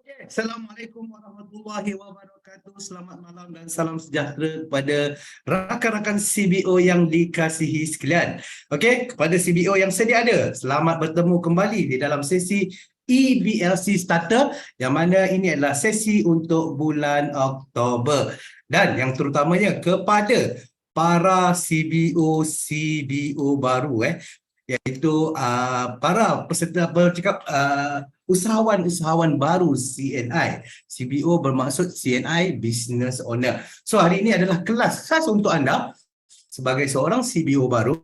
Assalamualaikum warahmatullahi wabarakatuh. Selamat malam dan salam sejahtera kepada rakan-rakan CBO yang dikasihi sekalian. Okey, kepada CBO yang sedia ada, selamat bertemu kembali di dalam sesi EBLC Starter yang mana ini adalah sesi untuk bulan Oktober. Dan yang terutamanya kepada para CBO baru iaitu para peserta bercakap usahawan-usahawan baru CNI. CBO bermaksud CNI Business Owner. So hari ini adalah kelas khas untuk anda sebagai seorang CBO baru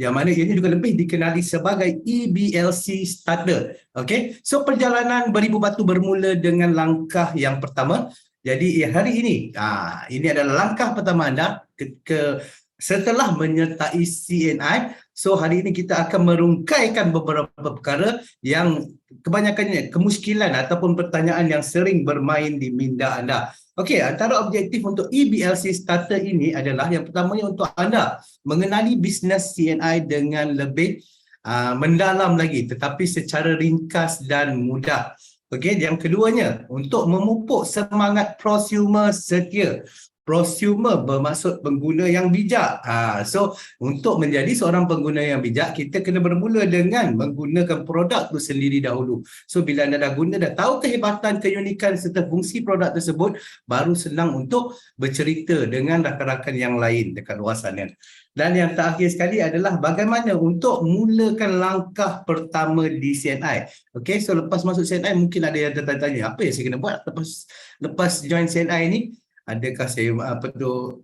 yang mana ini juga lebih dikenali sebagai EBLC Starter. Okay, so perjalanan beribu batu bermula dengan langkah yang pertama. Jadi hari ini adalah langkah pertama anda setelah menyertai CNI. So hari ini kita akan merungkaikan beberapa perkara yang kebanyakannya kemuskilan ataupun pertanyaan yang sering bermain di minda anda. Okey, antara objektif untuk EBLC Starter ini adalah yang pertamanya untuk anda mengenali bisnes CNI dengan lebih mendalam lagi tetapi secara ringkas dan mudah. Okey, yang keduanya untuk memupuk semangat prosumer setia. Prosumer bermaksud pengguna yang bijak. So untuk menjadi seorang pengguna yang bijak, kita kena bermula dengan menggunakan produk itu sendiri dahulu. So bila anda dah guna, dah tahu kehebatan, keunikan serta fungsi produk tersebut, baru senang untuk bercerita dengan rakan-rakan yang lain dekat luar sana. Dan yang terakhir sekali adalah bagaimana untuk mulakan langkah pertama di CNI. Okay, so lepas masuk CNI mungkin ada yang tertanya, apa yang saya kena buat lepas join CNI ni? Adakah saya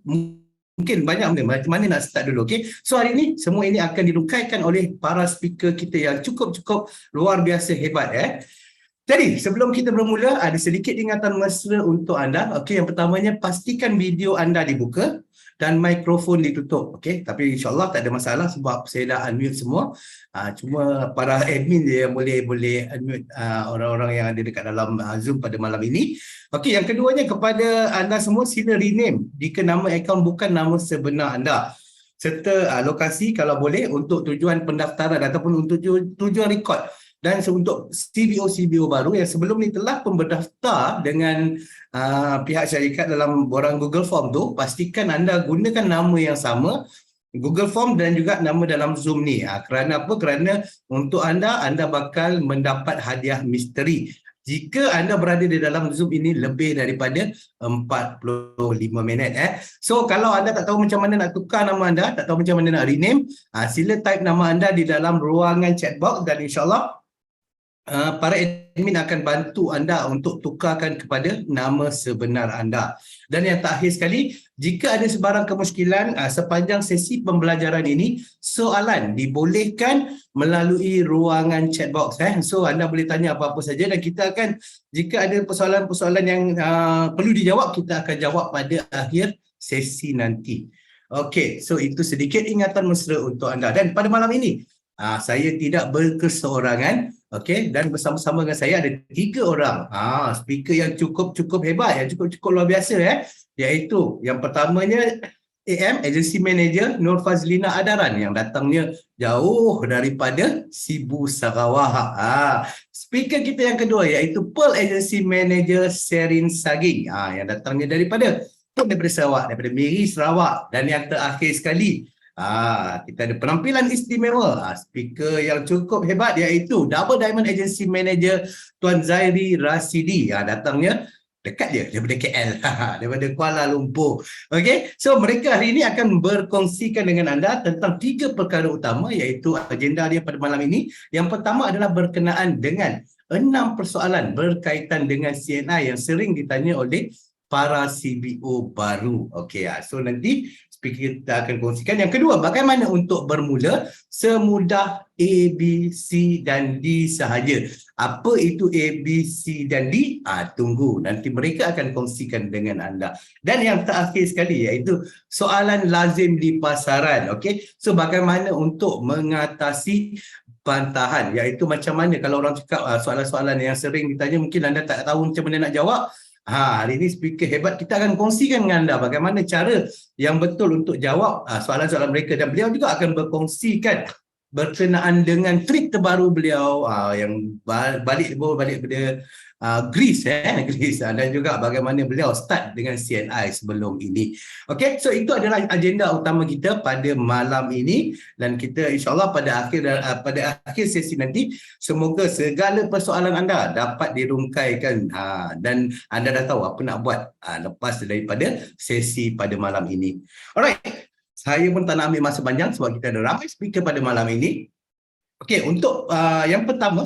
mungkin banyak benda macam mana nak start dulu. Okay, so hari ini semua ini akan dirungkaikan oleh para speaker kita yang cukup luar biasa hebat. Jadi sebelum kita bermula, ada sedikit ingatan mesra untuk anda. Okey, yang pertamanya pastikan video anda dibuka dan mikrofon ditutup. Okey, tapi insyaAllah tak ada masalah sebab saya dah unmute semua. Cuma para admin je yang boleh unmute orang-orang yang ada dekat dalam Zoom pada malam ini. Okey, yang keduanya kepada anda semua, sila rename jika nama akaun bukan nama sebenar anda. Serta lokasi kalau boleh untuk tujuan pendaftaran ataupun untuk tujuan rekod. Dan untuk CBO baru yang sebelum ni telah pun berdaftar dengan pihak syarikat dalam borang Google Form tu, pastikan anda gunakan nama yang sama Google Form dan juga nama dalam Zoom ni. Kerana apa? Kerana untuk anda bakal mendapat hadiah misteri jika anda berada di dalam Zoom ini lebih daripada 45 minit. So kalau anda tak tahu macam mana nak tukar nama anda, tak tahu macam mana nak rename, sila type nama anda di dalam ruangan chat box dan insyaAllah para admin akan bantu anda untuk tukarkan kepada nama sebenar anda. Dan yang terakhir sekali, jika ada sebarang kemuskilan sepanjang sesi pembelajaran ini, soalan dibolehkan melalui ruangan chat box. So anda boleh tanya apa-apa saja dan kita akan, jika ada persoalan-persoalan yang perlu dijawab, kita akan jawab pada akhir sesi nanti. Okey, so itu sedikit ingatan mesra untuk anda. Dan pada malam ini, saya tidak berkeseorangan. Okey, dan bersama-sama dengan saya ada 3 orang speaker yang cukup hebat, yang cukup luar biasa iaitu yang pertamanya Agency Manager Nur Fazlina Adaran yang datangnya jauh daripada Sibu Sarawak. Speaker kita yang kedua iaitu Pearl Agency Manager Serin Saging yang datangnya daripada Sarawak, daripada Miri Sarawak. Dan yang terakhir sekali, kita ada penampilan istimewa, speaker yang cukup hebat iaitu Double Diamond Agency Manager Tuan Zairi Rasidi. Datangnya dekat je daripada KL, daripada Kuala Lumpur. Okey, so mereka hari ini akan berkongsikan dengan anda tentang 3 perkara utama iaitu agenda dia pada malam ini. Yang pertama adalah berkenaan dengan 6 persoalan berkaitan dengan CNI yang sering ditanya oleh para CBO baru. Okey, so nanti speaker kita akan kongsikan. Yang kedua, bagaimana untuk bermula semudah A, B, C dan D sahaja. Apa itu A, B, C dan D? Tunggu, nanti mereka akan kongsikan dengan anda. Dan yang terakhir sekali iaitu soalan lazim di pasaran. Okey, so bagaimana untuk mengatasi bantahan, iaitu macam mana kalau orang cakap soalan-soalan yang sering ditanya mungkin anda tak tahu macam mana nak jawab. Hari ini speaker hebat, kita akan kongsikan dengan anda bagaimana cara yang betul untuk jawab soalan-soalan mereka, dan beliau juga akan berkongsikan berkenaan dengan trik terbaru beliau yang balik pada Greece Greece dan juga bagaimana beliau start dengan CNI sebelum ini. Okey, so itu adalah agenda utama kita pada malam ini dan kita insyaallah pada akhir sesi nanti semoga segala persoalan anda dapat dirungkaikan dan anda dah tahu apa nak buat lepas daripada sesi pada malam ini. Alright. Saya pun tak nak ambil masa panjang sebab kita ada ramai speaker pada malam ini. Okey, untuk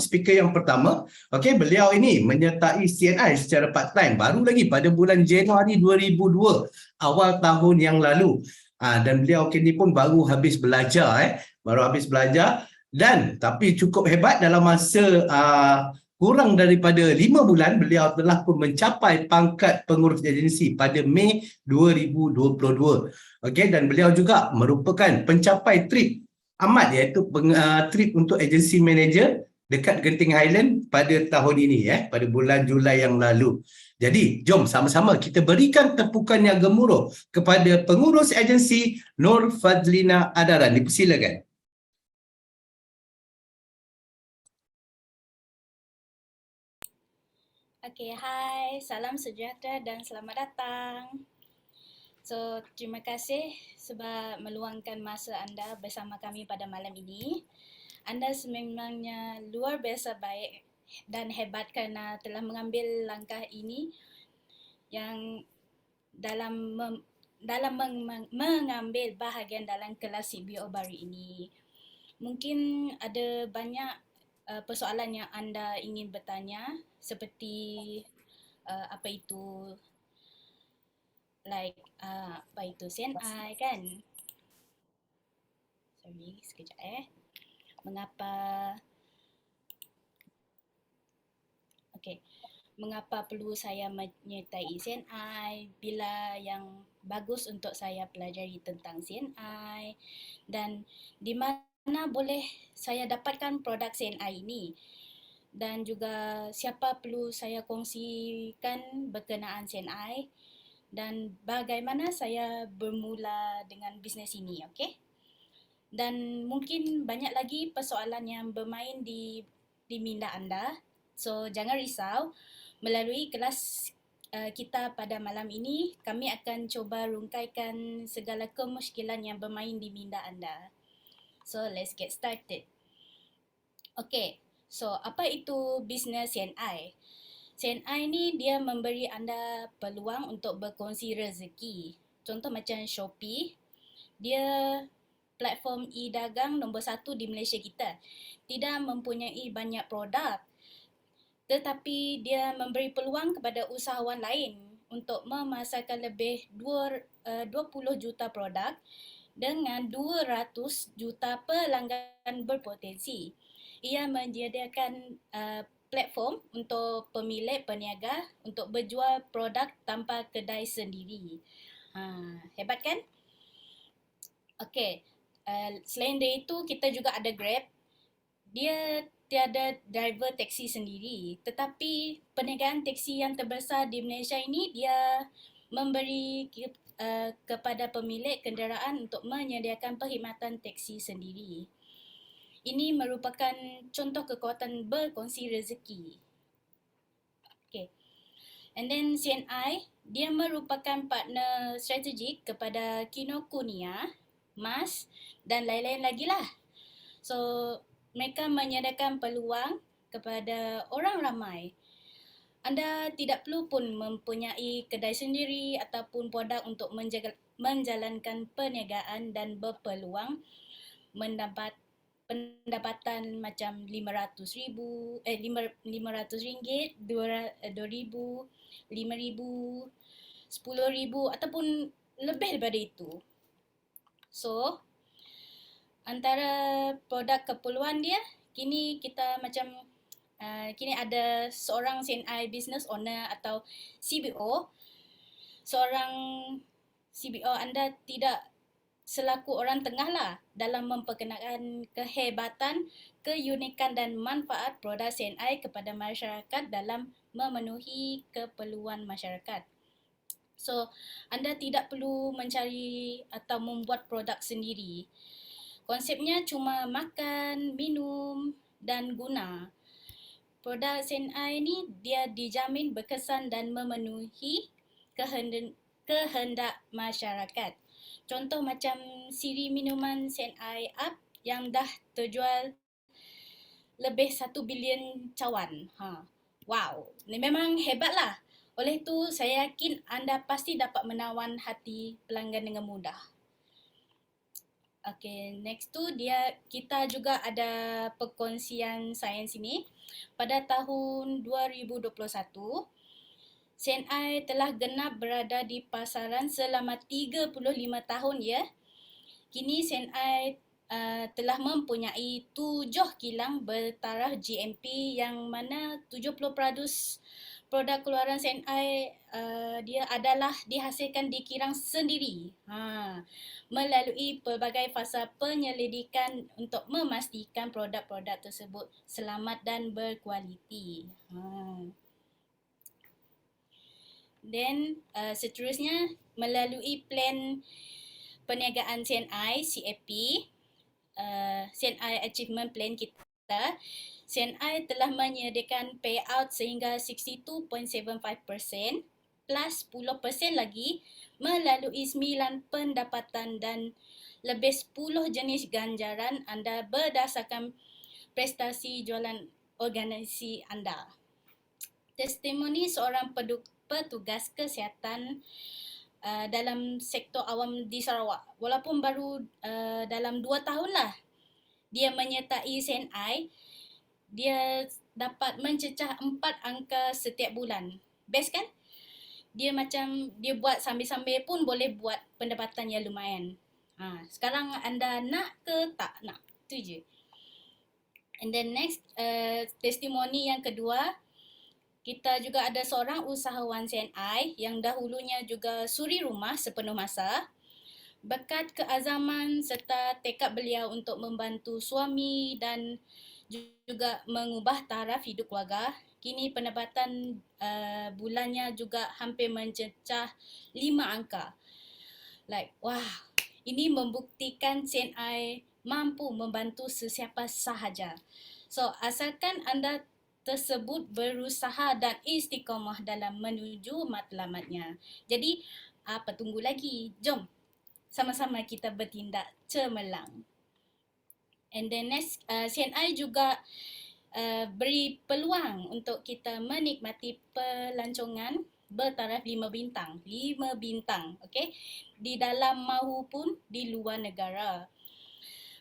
speaker yang pertama, okey, beliau ini menyertai CNI secara part-time baru lagi pada bulan Januari 2002, awal tahun yang lalu. Dan beliau kini pun baru habis belajar dan tapi cukup hebat dalam masa kurang daripada 5 bulan beliau telah pun mencapai pangkat pengurus agensi pada Mei 2022. Okey, dan beliau juga merupakan pencapai trip amat iaitu trip untuk agency manager dekat Genting Highland pada tahun ini pada bulan Julai yang lalu. Jadi, jom sama-sama kita berikan tepukan yang gemuruh kepada pengurus agensi Nur Fadlina Adaran. Dipersilakan. Okay, hai, salam sejahtera dan selamat datang. So, terima kasih sebab meluangkan masa anda bersama kami pada malam ini. Anda sememangnya luar biasa baik dan hebat kerana telah mengambil langkah ini yang dalam mengambil bahagian dalam kelas CBO baru ini. Mungkin ada banyak persoalan yang anda ingin bertanya seperti apa itu apa itu CNI kan? Sorry, sekejap Mengapa mengapa perlu saya menyertai CNI, bila yang bagus untuk saya pelajari tentang CNI dan di mana boleh saya dapatkan produk CNI ini dan juga siapa perlu saya kongsikan berkenaan CNI dan bagaimana saya bermula dengan bisnes ini, okey? Dan mungkin banyak lagi persoalan yang bermain di minda anda. So, jangan risau. Melalui kelas kita pada malam ini, kami akan cuba rungkaikan segala kemusykilan yang bermain di minda anda. So, let's get started. Okay, so apa itu bisnes CNI? CNI ni dia memberi anda peluang untuk berkongsi rezeki. Contoh macam Shopee, dia platform e-dagang nombor 1 di Malaysia kita. Tidak mempunyai banyak produk, tetapi dia memberi peluang kepada usahawan lain untuk memasarkan lebih 20 juta produk dengan 200 juta pelanggan berpotensi. Ia menyediakan platform untuk pemilik peniaga untuk berjual produk tanpa kedai sendiri. Hebat kan? Okey, selain dari itu kita juga ada Grab. Dia tiada driver teksi sendiri, tetapi perniagaan teksi yang terbesar di Malaysia ini dia memberi kepada pemilik kenderaan untuk menyediakan perkhidmatan teksi sendiri. Ini merupakan contoh kekuatan berkongsi rezeki. Okay. And then CNI, dia merupakan partner strategik kepada Kinokuniya, MAS dan lain-lain lagi lah. So, mereka menyediakan peluang kepada orang ramai. Anda tidak perlu pun mempunyai kedai sendiri ataupun produk untuk menjalankan perniagaan dan berpeluang mendapat pendapatan macam RM500, RM500, RM2,000, RM5,000, RM10,000 ataupun lebih daripada itu. So, antara produk keperluan dia, kini kita macam kini ada seorang CNI business owner atau CBO. Seorang CBO anda tidak selaku orang tengah lah dalam memperkenalkan kehebatan, keunikan dan manfaat produk CNI kepada masyarakat dalam memenuhi keperluan masyarakat. So, anda tidak perlu mencari atau membuat produk sendiri. Konsepnya cuma makan, minum, dan guna. Produk SNI ni dia dijamin berkesan dan memenuhi kehendak masyarakat. Contoh macam siri minuman SNI Up yang dah terjual lebih 1 bilion cawan. Wow, ni memang hebat lah. Oleh tu, saya yakin anda pasti dapat menawan hati pelanggan dengan mudah. Okay, next tu kita juga ada perkongsian sains ini. Pada tahun 2021, SNI telah genap berada di pasaran selama 35 tahun ya. Kini SNI telah mempunyai 7 kilang bertaraf GMP yang mana 70% produk keluaran SNI dia adalah dihasilkan di kilang sendiri. Melalui pelbagai fasa penyelidikan untuk memastikan produk-produk tersebut selamat dan berkualiti. Then seterusnya melalui plan perniagaan CNI CAP, CNI Achievement Plan kita, CNI telah menyediakan payout sehingga 62.75% plus 10% lagi melalui 9 pendapatan dan lebih 10 jenis ganjaran anda berdasarkan prestasi jualan organisasi anda. Testimoni seorang petugas kesihatan dalam sektor awam di Sarawak. Walaupun baru dalam 2 tahun lah dia menyertai SNI, dia dapat mencecah 4 angka setiap bulan. Best kan? Dia macam dia buat sambil-sambil pun boleh buat pendapatan yang lumayan. Sekarang anda nak ke tak nak? Itu je. And then next, testimoni yang kedua, kita juga ada seorang usahawan CNI yang dahulunya juga suri rumah sepenuh masa. Berkat keazaman serta tekad beliau untuk membantu suami dan juga mengubah taraf hidup keluarga, kini pendapatan bulannya juga hampir mencecah 5 angka. Like, wah, ini membuktikan CNI mampu membantu sesiapa sahaja. So, asalkan anda tersebut berusaha dan istiqamah dalam menuju matlamatnya. Jadi, apa tunggu lagi? Jom, sama-sama kita bertindak cemerlang. And then next, CNI juga beri peluang untuk kita menikmati pelancongan bertaraf 5 bintang. 5 bintang, okay? Di dalam maupun di luar negara.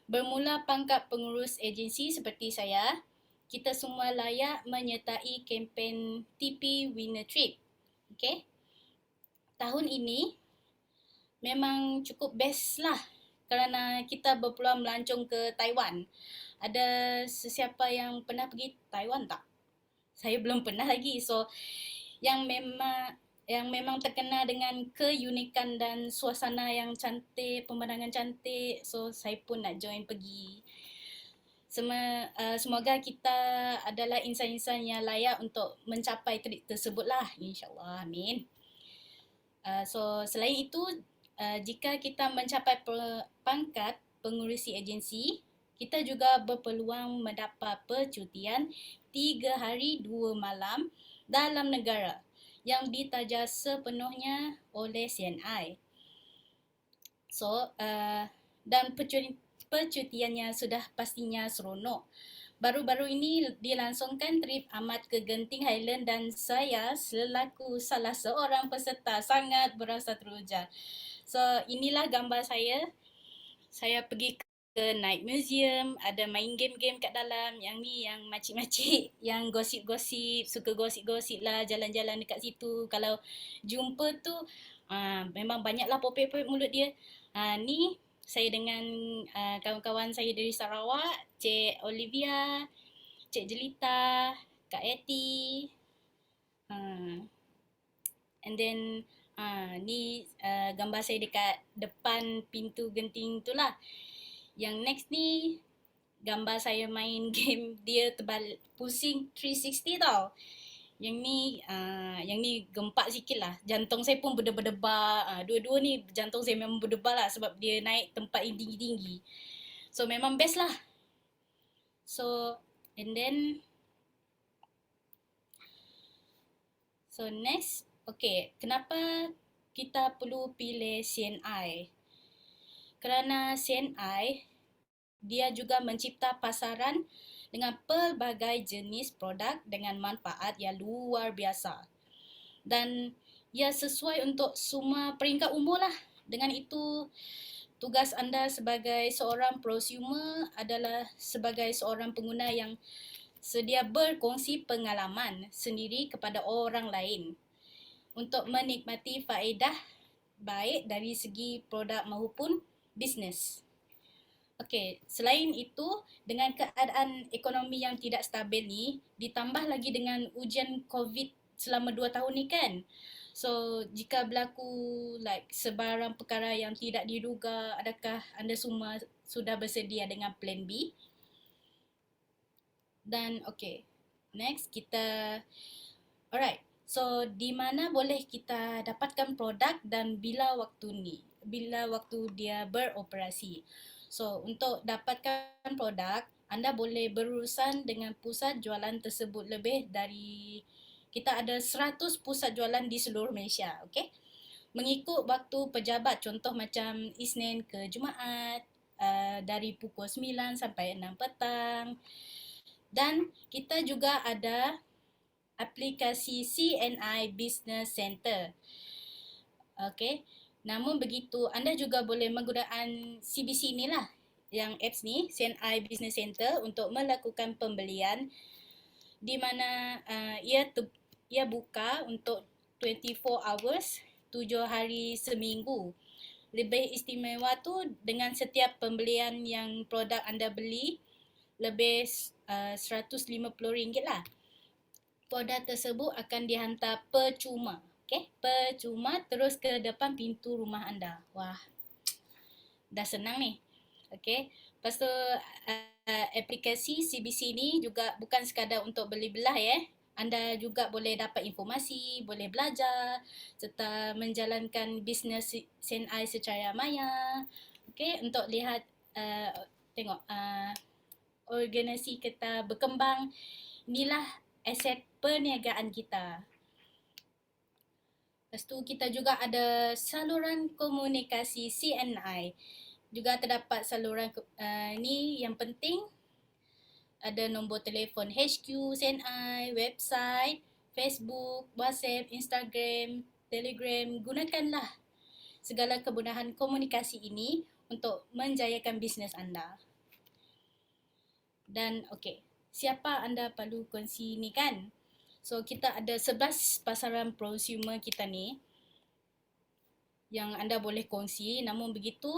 Bermula pangkat pengurus agensi seperti saya, kita semua layak menyertai kempen TP Winner Trip. Okay? Tahun ini memang cukup best lah kerana kita berpeluang melancong ke Taiwan. Ada sesiapa yang pernah pergi Taiwan tak? Saya belum pernah lagi. So, yang memang terkenal dengan keunikan dan suasana yang cantik, pemandangan cantik. So, saya pun nak join pergi. Semoga kita adalah insan-insan yang layak untuk mencapai trip tersebut lah. InsyaAllah. Amin. So, selain itu, jika kita mencapai pangkat pengurusi agensi, kita juga berpeluang mendapat percutian 3 hari 2 malam dalam negara yang ditaja sepenuhnya oleh CNI. So, dan percutiannya sudah pastinya seronok. Baru-baru ini dilangsungkan trip amat ke Genting Highland dan saya selaku salah seorang peserta sangat berasa teruja. So, inilah gambar saya. Saya pergi ke night museum, ada main game-game kat dalam. Yang ni yang makcik-makcik, yang gosip-gosip, suka gosip-gosip lah, jalan-jalan dekat situ. Kalau jumpa tu, memang banyaklah popek-popek mulut dia. Ni saya dengan kawan-kawan saya dari Sarawak, Cik Olivia, Cik Jelita, Kak Eti. And then ni gambar saya dekat depan pintu Genting tu lah. Yang next ni gambar saya main game dia pusing 360 tau. Yang ni gempak sikit lah. Jantung saya pun berdebar-debar. Dua-dua ni jantung saya memang berdebar lah sebab dia naik tempat yang tinggi-tinggi. So memang best lah. So and then next, okay, kenapa kita perlu pilih CNI? Kerana CNI dia juga mencipta pasaran dengan pelbagai jenis produk dengan manfaat yang luar biasa. Dan ia sesuai untuk semua peringkat umur lah. Dengan itu, tugas anda sebagai seorang prosumer adalah sebagai seorang pengguna yang sedia berkongsi pengalaman sendiri kepada orang lain untuk menikmati faedah baik dari segi produk maupun bisnes. Okey, selain itu, dengan keadaan ekonomi yang tidak stabil ni, ditambah lagi dengan ujian COVID selama 2 tahun ni kan. So, jika berlaku like sebarang perkara yang tidak diduga, adakah anda semua sudah bersedia dengan plan B? Dan okey, next kita alright. So, di mana boleh kita dapatkan produk dan bila waktu dia beroperasi. So, untuk dapatkan produk, anda boleh berurusan dengan pusat jualan tersebut lebih dari kita ada 100 pusat jualan di seluruh Malaysia, okey? Mengikut waktu pejabat, contoh macam Isnin ke Jumaat, dari pukul 9 sampai 6 petang. Dan kita juga ada aplikasi CNI Business Center. Okey. Namun begitu, anda juga boleh menggunakan CBC ni lah, yang apps ni, CNI Business Center untuk melakukan pembelian di mana ia buka untuk 24 hours, 7 hari seminggu. Lebih istimewa tu dengan setiap pembelian yang produk anda beli lebih RM150 lah. Produk tersebut akan dihantar percuma. Okay? Percuma terus ke depan pintu rumah anda. Wah, dah senang ni. Okay? Lepas tu aplikasi CBC ni juga bukan sekadar untuk beli belah ya. Anda juga boleh dapat informasi, boleh belajar serta menjalankan bisnes CNI secara maya. Okay? Untuk lihat, tengok organisasi kita berkembang. Inilah aset perniagaan kita. Lepas tu kita juga ada saluran komunikasi CNI. Juga terdapat saluran ni yang penting. Ada nombor telefon HQ CNI, website, Facebook, WhatsApp, Instagram, Telegram. Gunakanlah segala kemudahan komunikasi ini untuk menjayakan bisnes anda. Dan okey, siapa anda perlu kongsi ni kan? So kita ada 11 pasaran prosumer kita ni yang anda boleh kongsi. Namun begitu,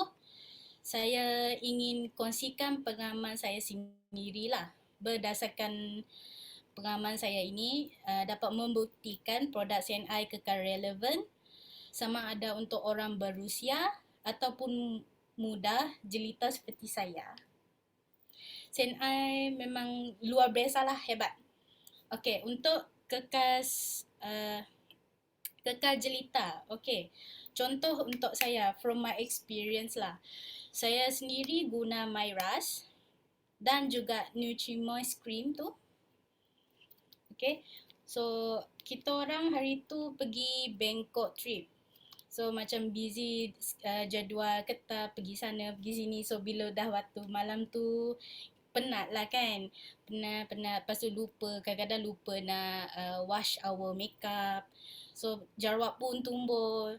saya ingin kongsikan pengalaman saya sendirilah. Berdasarkan pengalaman saya ini dapat membuktikan produk CNI kekal relevan sama ada untuk orang berusia ataupun muda jelita seperti saya. CNI memang luar biasa lah, hebat. Okey, untuk kekal jelita. Okey. Contoh untuk saya from my experience lah. Saya sendiri guna MyRas dan juga Nutri-Moist Cream tu. Okey. So, kita orang hari tu pergi Bangkok trip. So, macam busy jadual kita pergi sana, pergi sini. So, bila dah waktu malam tu, penat lah kan. Penat. Lepas tu lupa, kadang-kadang lupa nak wash our makeup. So, jerawat pun tumbuh.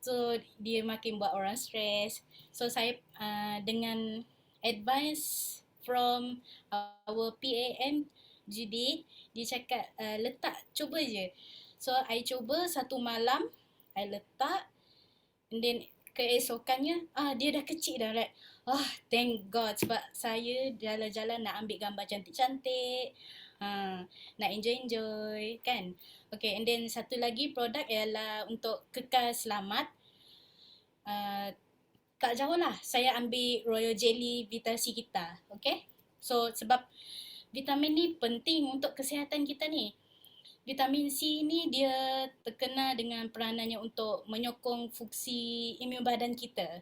So, dia makin buat orang stres. So, saya dengan advice from our PAM Judy, dia cakap cuba je. So, I cuba satu malam, I letak. And then, keesokannya, dia dah kecil dah. Like, thank God. Sebab saya jalan-jalan nak ambil gambar cantik-cantik. Nak enjoy-enjoy kan. Okay, and then satu lagi produk ialah untuk kekal selamat. Tak jauh lah, saya ambil Royal Jelly Vitamin C kita. Okay. So, sebab vitamin ni penting untuk kesihatan kita ni. Vitamin C ni dia terkenal dengan peranannya untuk menyokong fungsi imun badan kita.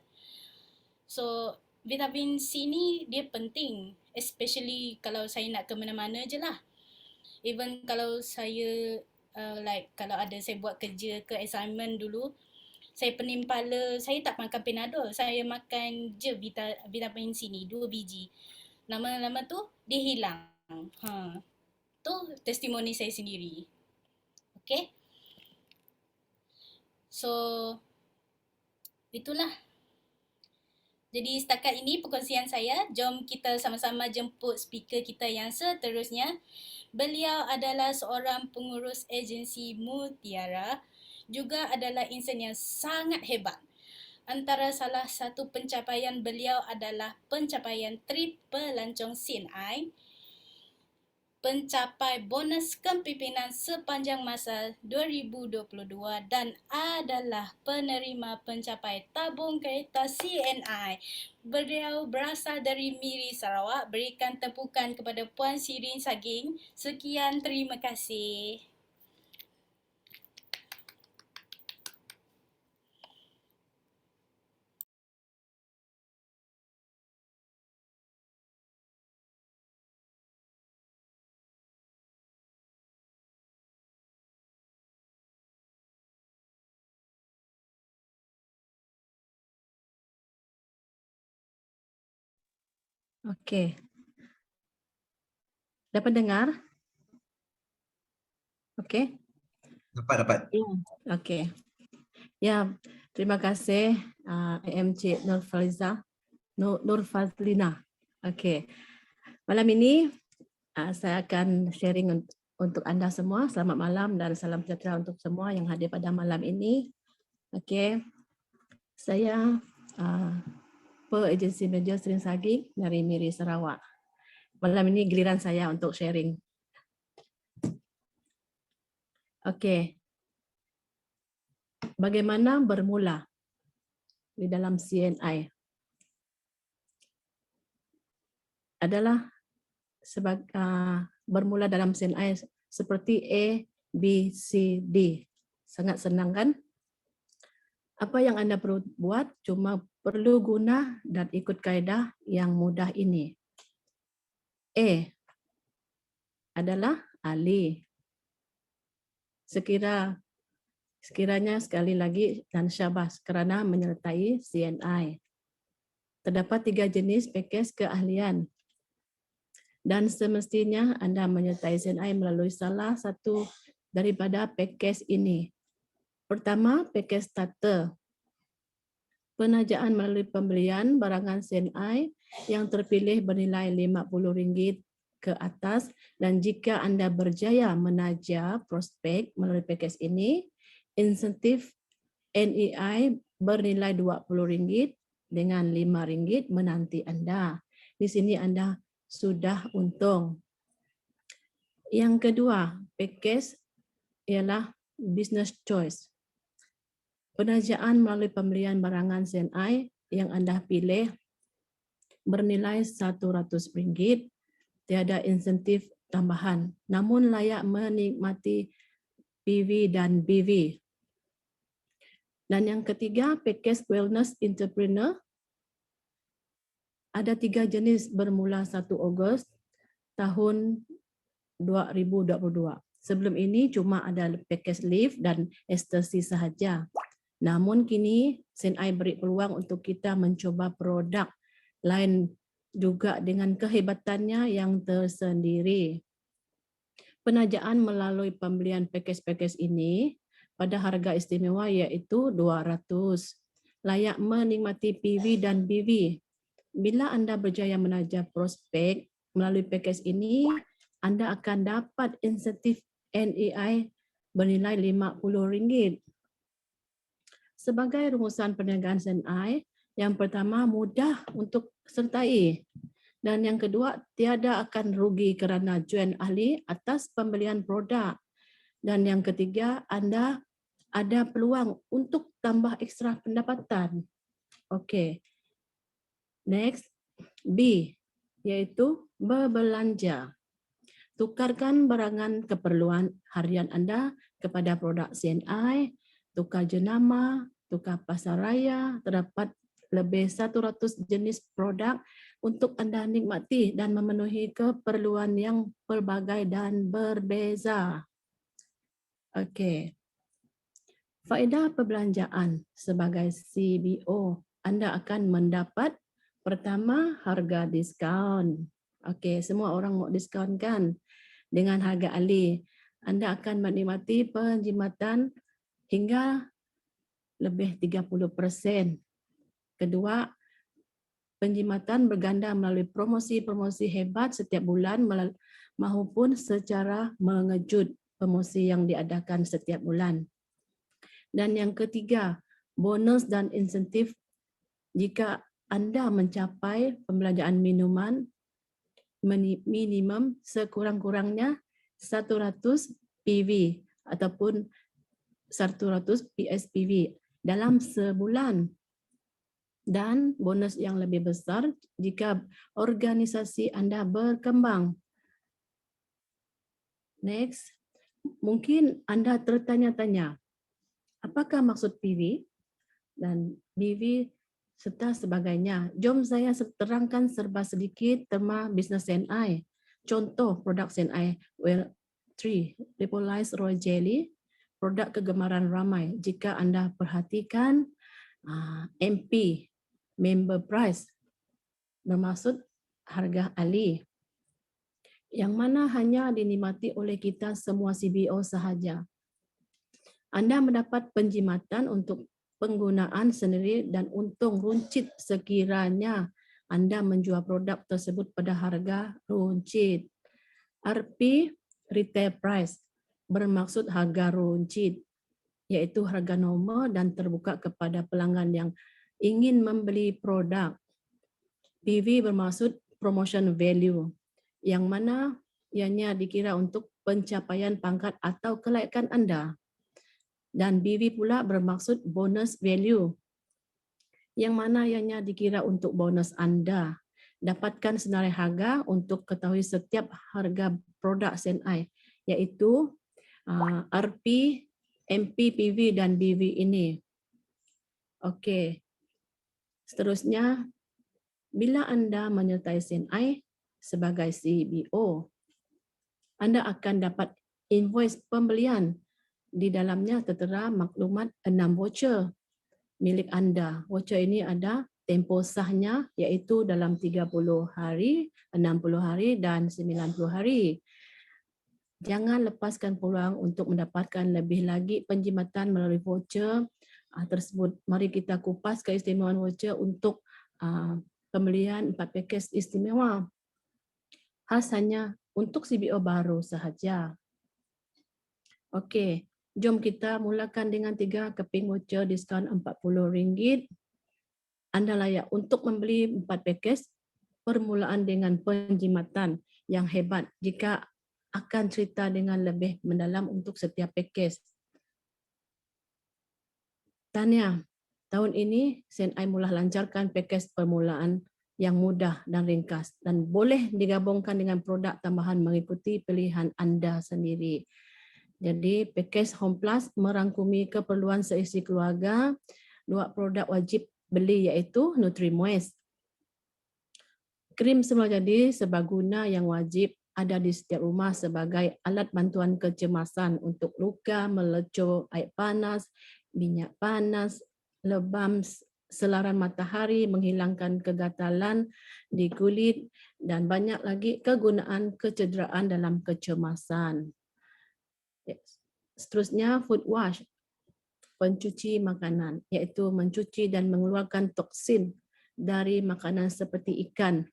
So, vitamin C ni dia penting, especially kalau saya nak ke mana-mana je lah. Even kalau saya kalau ada saya buat kerja ke assignment dulu, saya pening kepala, saya tak makan Panadol, saya makan je vitamin C ni 2 biji. Lama-lama tu dia hilang. Ha, tu testimoni saya sendiri. Okay? So itulah. Jadi setakat ini perkongsian saya. Jom kita sama-sama jemput speaker kita yang seterusnya. Beliau adalah seorang pengurus agensi Mutiara, juga adalah insan yang sangat hebat. Antara salah satu pencapaian beliau adalah pencapaian triple lancong CNI, pencapai bonus kepimpinan sepanjang masa 2022 dan adalah penerima pencapai tabung kereta CNI. Beliau berasal dari Miri, Sarawak. Berikan tepukan kepada Puan Sirin Saging. Sekian, terima kasih. Okey. Dapat dengar? Okey. Dapat. Ya. Okey. Ya, terima kasih AMC Nurfazlina. Okey. Malam ini saya akan sharing untuk anda semua. Selamat malam dan salam sejahtera untuk semua yang hadir pada malam ini. Okey. Saya Agensi Manager Sirin Saging dari Miri, Sarawak. Malam ini giliran saya untuk sharing. Okey. Bagaimana bermula di dalam CNI? Adalah bermula dalam CNI seperti A, B, C, D. Sangat senang kan? Apa yang anda perlu buat cuma perlu guna dan ikut kaedah yang mudah ini. A adalah ahli. Sekiranya sekali lagi dan syabas kerana menyertai CNI. Terdapat 3 jenis pakej keahlian. Dan semestinya anda menyertai CNI melalui salah satu daripada pakej ini. Pertama, pakej starter. Penajaan melalui pembelian barangan CNI yang terpilih bernilai RM50 ke atas, dan jika anda berjaya menaja prospek melalui pakej ini, insentif NEI bernilai RM20 dengan RM5 menanti anda. Di sini anda sudah untung. Yang kedua, pakej ialah business choice. Penajaan melalui pembelian barangan CNI yang anda pilih bernilai RM100, tiada insentif tambahan, namun layak menikmati PV dan BV. Dan yang ketiga, pakej wellness entrepreneur. Ada 3 jenis bermula 1 Ogos tahun 2022. Sebelum ini cuma ada pakej lift dan ekstasi sahaja. Namun kini CNI beri peluang untuk kita mencoba produk lain juga dengan kehebatannya yang tersendiri. Penajaan melalui pembelian pakej-pakej ini pada harga istimewa iaitu RM200. Layak menikmati PV dan BV. Bila anda berjaya menaja prospek melalui pakej ini, anda akan dapat insentif NEI bernilai RM50. Sebagai rumusan perniagaan CNI, yang pertama mudah untuk sertai. Dan yang kedua, tiada akan rugi kerana join ahli atas pembelian produk. Dan yang ketiga, anda ada peluang untuk tambah ekstra pendapatan. Okey. Next, B, iaitu berbelanja. Tukarkan barangan keperluan harian anda kepada produk CNI, tukar jenama, tukar pasaraya, terdapat lebih 100 jenis produk untuk Anda nikmati dan memenuhi keperluan yang pelbagai dan berbeza. Okey. Faedah perbelanjaan sebagai CBO, Anda akan mendapat pertama harga diskaun. Okey, semua orang mau diskaun kan? Dengan harga alih, Anda akan menikmati penjimatan hingga lebih 30%. Kedua, penjimatan berganda melalui promosi-promosi hebat setiap bulan maupun secara mengejut, promosi yang diadakan setiap bulan. Dan yang ketiga, bonus dan insentif jika Anda mencapai pembelanjaan minuman minimum sekurang-kurangnya 100 PV ataupun 100 PSPV dalam sebulan. Dan bonus yang lebih besar jika organisasi Anda berkembang. Next, mungkin Anda tertanya-tanya, apakah maksud PV dan BV serta sebagainya? Jom saya terangkan serba sedikit tema bisnes CNI. Contoh produk CNI Well 3 Lipolize Royal Jelly, produk kegemaran ramai. Jika Anda perhatikan MP, member price, bermaksud harga alih, yang mana hanya dinikmati oleh kita semua CBO sahaja. Anda mendapat penjimatan untuk penggunaan sendiri dan untung runcit sekiranya Anda menjual produk tersebut pada harga runcit. RP, retail price, bermaksud harga runcit, iaitu harga normal dan terbuka kepada pelanggan yang ingin membeli produk. PV bermaksud promotion value, yang mana ianya dikira untuk pencapaian pangkat atau kelayakan Anda. Dan BV pula bermaksud bonus value, yang mana ianya dikira untuk bonus Anda. Dapatkan senarai harga untuk ketahui setiap harga produk CNI, iaitu RP, MP, PV dan BV ini. Okey. Seterusnya, bila Anda menyertai CNI sebagai CBO, Anda akan dapat invoice pembelian. Di dalamnya tertera maklumat 6 voucher milik Anda. Voucher ini ada tempoh sahnya iaitu dalam 30 hari, 60 hari dan 90 hari. Jangan lepaskan peluang untuk mendapatkan lebih lagi penjimatan melalui voucher tersebut. Mari kita kupas keistimewaan voucher untuk pembelian 4 pakej istimewa. Khas hanya untuk CBO baru sahaja. Okey, jom kita mulakan dengan 3 keping voucher diskaun RM40. Anda layak untuk membeli 4 pakej permulaan dengan penjimatan yang hebat jika akan cerita dengan lebih mendalam untuk setiap pakej. Tahniah, tahun ini CNI mula lancarkan pakej permulaan yang mudah dan ringkas dan boleh digabungkan dengan produk tambahan mengikuti pilihan Anda sendiri. Jadi pakej Home Plus merangkumi keperluan seisi keluarga. 2 produk wajib beli iaitu Nutri-Moist, krim semula jadi serbaguna yang wajib ada di setiap rumah sebagai alat bantuan kecemasan untuk luka, melecur, air panas, minyak panas, lebam selaran matahari, menghilangkan kegatalan di kulit dan banyak lagi kegunaan kecederaan dalam kecemasan. Seterusnya food wash, pencuci makanan, iaitu mencuci dan mengeluarkan toksin dari makanan seperti ikan,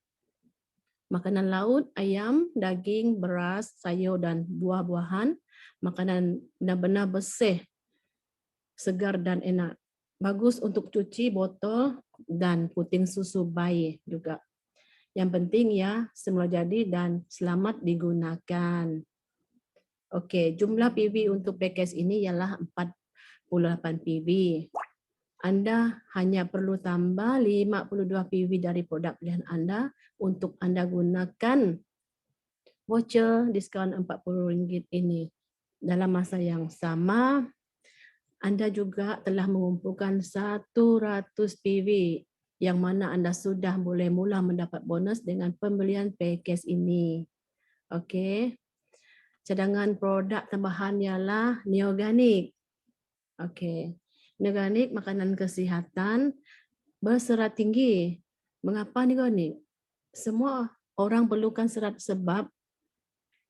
makanan laut, ayam, daging, beras, sayur dan buah-buahan, makanan benar-benar bersih, segar dan enak. Bagus untuk cuci botol dan puting susu bayi juga. Yang penting ya, semula jadi dan selamat digunakan. Okey, jumlah PV untuk pakej ini ialah 48 PV. Anda hanya perlu tambah 52 PV dari produk pilihan Anda untuk Anda gunakan voucher diskaun RM40 ini. Dalam masa yang sama, Anda juga telah mengumpulkan 100 PV yang mana Anda sudah boleh mula mendapat bonus dengan pembelian package ini. Okey. Cadangan produk tambahan ialah Neoganik. Okey. Neoganik makanan kesihatan berserat tinggi. Mengapa Neoganik? Semua orang perlukan serat sebab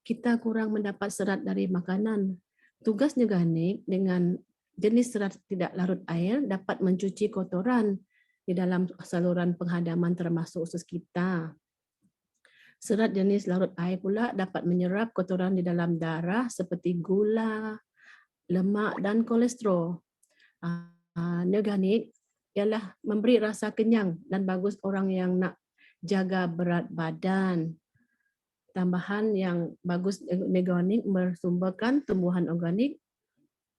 kita kurang mendapat serat dari makanan. Tugas Neoganik dengan jenis serat tidak larut air dapat mencuci kotoran di dalam saluran penghadaman termasuk usus kita. Serat jenis larut air pula dapat menyerap kotoran di dalam darah seperti gula, lemak dan kolesterol. Neoganik ialah memberi rasa kenyang dan bagus orang yang nak jaga berat badan. Tambahan yang bagus Neoganik bersumberkan tumbuhan organik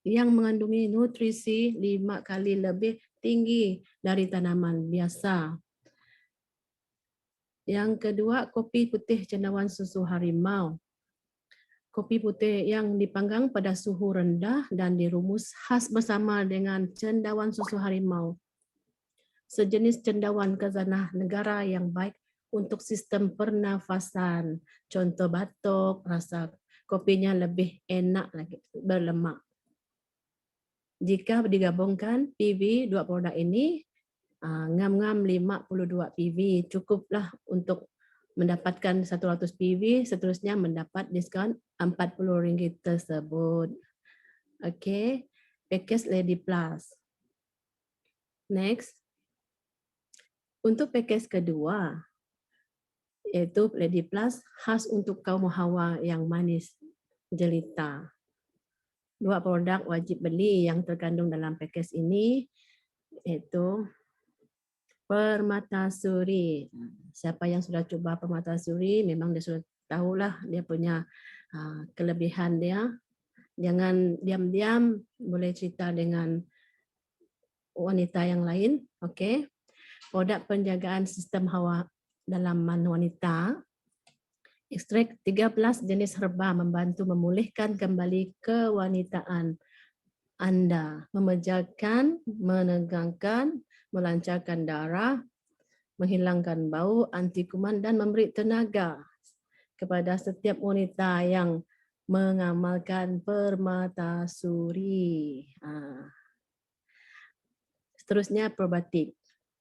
yang mengandungi nutrisi 5 kali lebih tinggi dari tanaman biasa. Yang kedua, kopi putih cendawan susu harimau. Kopi putih yang dipanggang pada suhu rendah dan dirumus khas bersama dengan cendawan susu harimau. Sejenis cendawan khazanah negara yang baik untuk sistem pernafasan. Contoh batuk, rasa kopinya lebih enak lagi, berlemak. Jika digabungkan PV dua produk ini, ngam-ngam 52 PV cukuplah untuk mendapatkan 100 PV, seterusnya mendapat diskaun RM40 tersebut. Okey, package Lady Plus. Next. Untuk package kedua, iaitu Lady Plus khas untuk kaum hawa yang manis jelita. 2 produk wajib beli yang terkandung dalam package ini iaitu Permatasuri. Siapa yang sudah cuba Permatasuri memang dia sudah tahulah dia punya kelebihan dia. Jangan diam-diam, boleh cerita dengan wanita yang lain. Okey. Produk penjagaan sistem hawa dalaman wanita. Ekstrak 13 jenis herba membantu memulihkan kembali kewanitaan Anda, memejakan, menegangkan, melancarkan darah, menghilangkan bau, anti kuman dan memberi tenaga kepada setiap wanita yang mengamalkan Permatasuri. Seterusnya probiotik.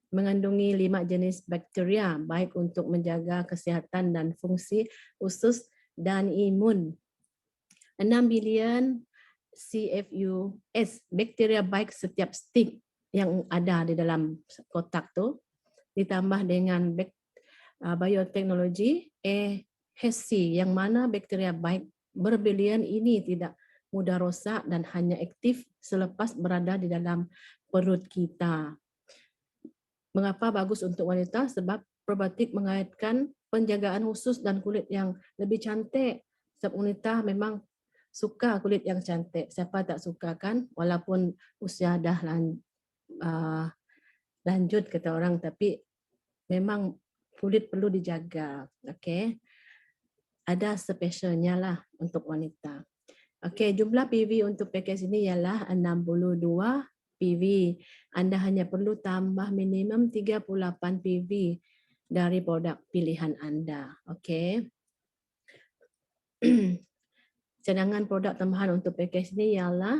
Mengandungi 5 jenis bakteria baik untuk menjaga kesihatan dan fungsi usus dan imun. 6 bilion CFUS bakteria baik setiap stick yang ada di dalam kotak tu ditambah dengan bioteknologi HC yang mana bakteria baik berbilion ini tidak mudah rosak dan hanya aktif selepas berada di dalam perut kita. Mengapa bagus untuk wanita? Sebab probiotik mengaitkan penjagaan usus dan kulit yang lebih cantik. Sebab wanita memang suka kulit yang cantik. Siapa tak suka kan? Walaupun usia dah lanjut kata orang, tapi memang kulit perlu dijaga. Okey. Ada spesialnya lah untuk wanita. Okey, jumlah PV untuk package ini ialah 62 PV. Anda hanya perlu tambah minimum 38 PV dari produk pilihan Anda. Okey. Cadangan produk tambahan untuk package ini ialah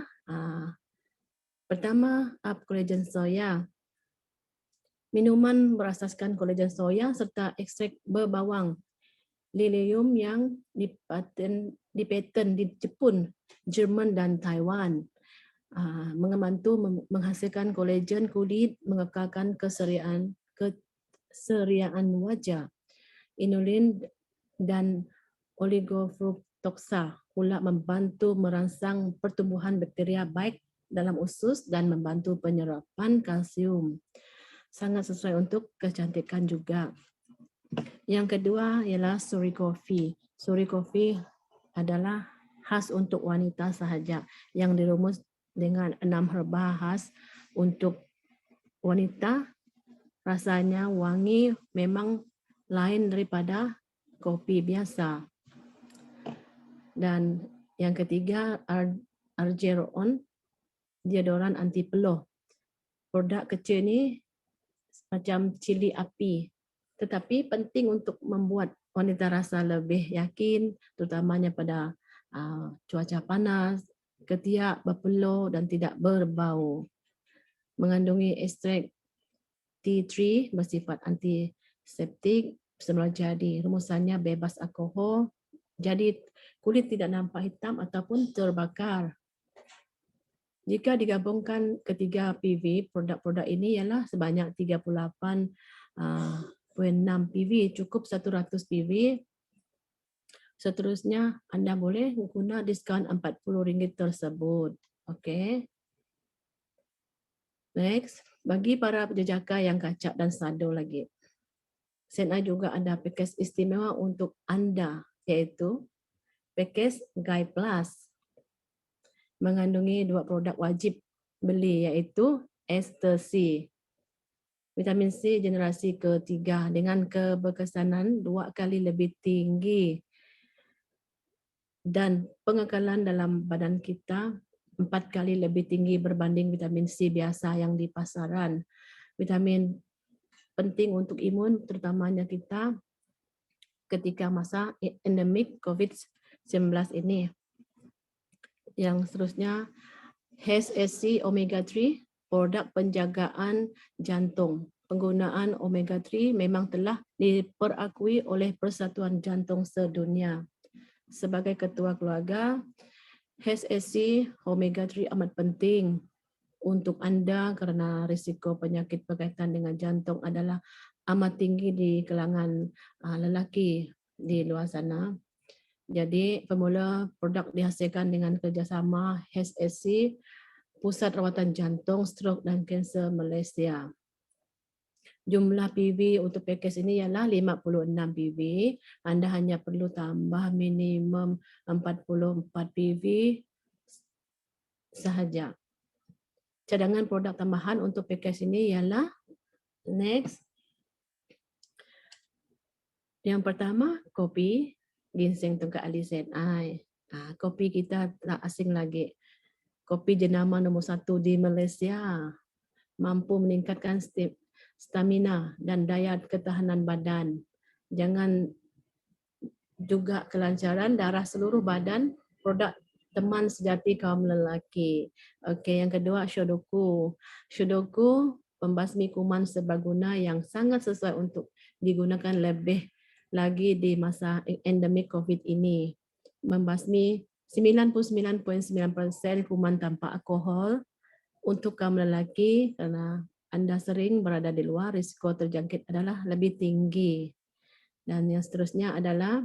pertama, up collagen soya. Minuman berasaskan kolagen soya serta ekstrak berbawang lilium yang dipaten di Jepun, Jerman dan Taiwan. Membantu menghasilkan kolagen kulit, mengekalkan keseriaan wajah. Inulin dan oligofructosa pula membantu merangsang pertumbuhan bakteria baik dalam usus dan membantu penyerapan kalsium. Sangat sesuai untuk kecantikan juga. Yang kedua ialah Suri Coffee. Suri Coffee adalah khas untuk wanita sahaja yang dirumus dengan 6 herba khas untuk wanita. Rasanya wangi, memang lain daripada kopi biasa. Dan yang ketiga, Argeron, deodoran anti peluh. Produk kecil ni macam cili api. Tetapi penting untuk membuat wanita rasa lebih yakin, terutamanya pada cuaca panas, ketiak, berpeluh dan tidak berbau. Mengandungi ekstrak tea tree bersifat antiseptik, semula jadi. Rumusannya bebas alkohol, jadi kulit tidak nampak hitam ataupun terbakar. Jika digabungkan ketiga PV, produk-produk ini ialah sebanyak 38.6 PV, cukup 100 PV. Seterusnya, anda boleh guna diskaun RM40 tersebut. Okey. Next, bagi para penjejaka yang kacak dan sado lagi. CNI juga ada pakej istimewa untuk anda, iaitu pakej Guy Plus. Mengandungi 2 produk wajib beli, iaitu Ester C, vitamin C generasi ketiga dengan keberkesanan 2 kali lebih tinggi dan pengekalan dalam badan kita 4 kali lebih tinggi berbanding vitamin C biasa yang di pasaran. Vitamin penting untuk imun, terutamanya kita ketika masa endemik COVID-19 ini. Yang seterusnya, HSC Omega 3, produk penjagaan jantung. Penggunaan Omega 3 memang telah diperakui oleh Persatuan Jantung Sedunia. Sebagai ketua keluarga, HSC Omega 3 amat penting untuk anda kerana risiko penyakit berkaitan dengan jantung adalah amat tinggi di kalangan lelaki di luar sana. Jadi formula produk dihasilkan dengan kerjasama HSC, Pusat Rawatan Jantung, Strok dan Kanser Malaysia. Jumlah PV untuk pakej ini ialah 56 PV. Anda hanya perlu tambah minimum 44 PV sahaja. Cadangan produk tambahan untuk pakej ini ialah next. Yang pertama, kopi ginseng tunggal ali CNI. Kopi kita tak asing lagi. Kopi jenama nombor 1 di Malaysia. Mampu meningkatkan stamina dan daya ketahanan badan. Jangan juga kelancaran darah seluruh badan, produk teman sejati kaum lelaki. Okey, yang kedua Shodoku. Shodoku pembasmi kuman serbaguna yang sangat sesuai untuk digunakan lebih lagi di masa endemik COVID ini. Membasmi 99.9% kuman tanpa alkohol untuk kaum lelaki kerana anda sering berada di luar, risiko terjangkit adalah lebih tinggi. Dan yang seterusnya adalah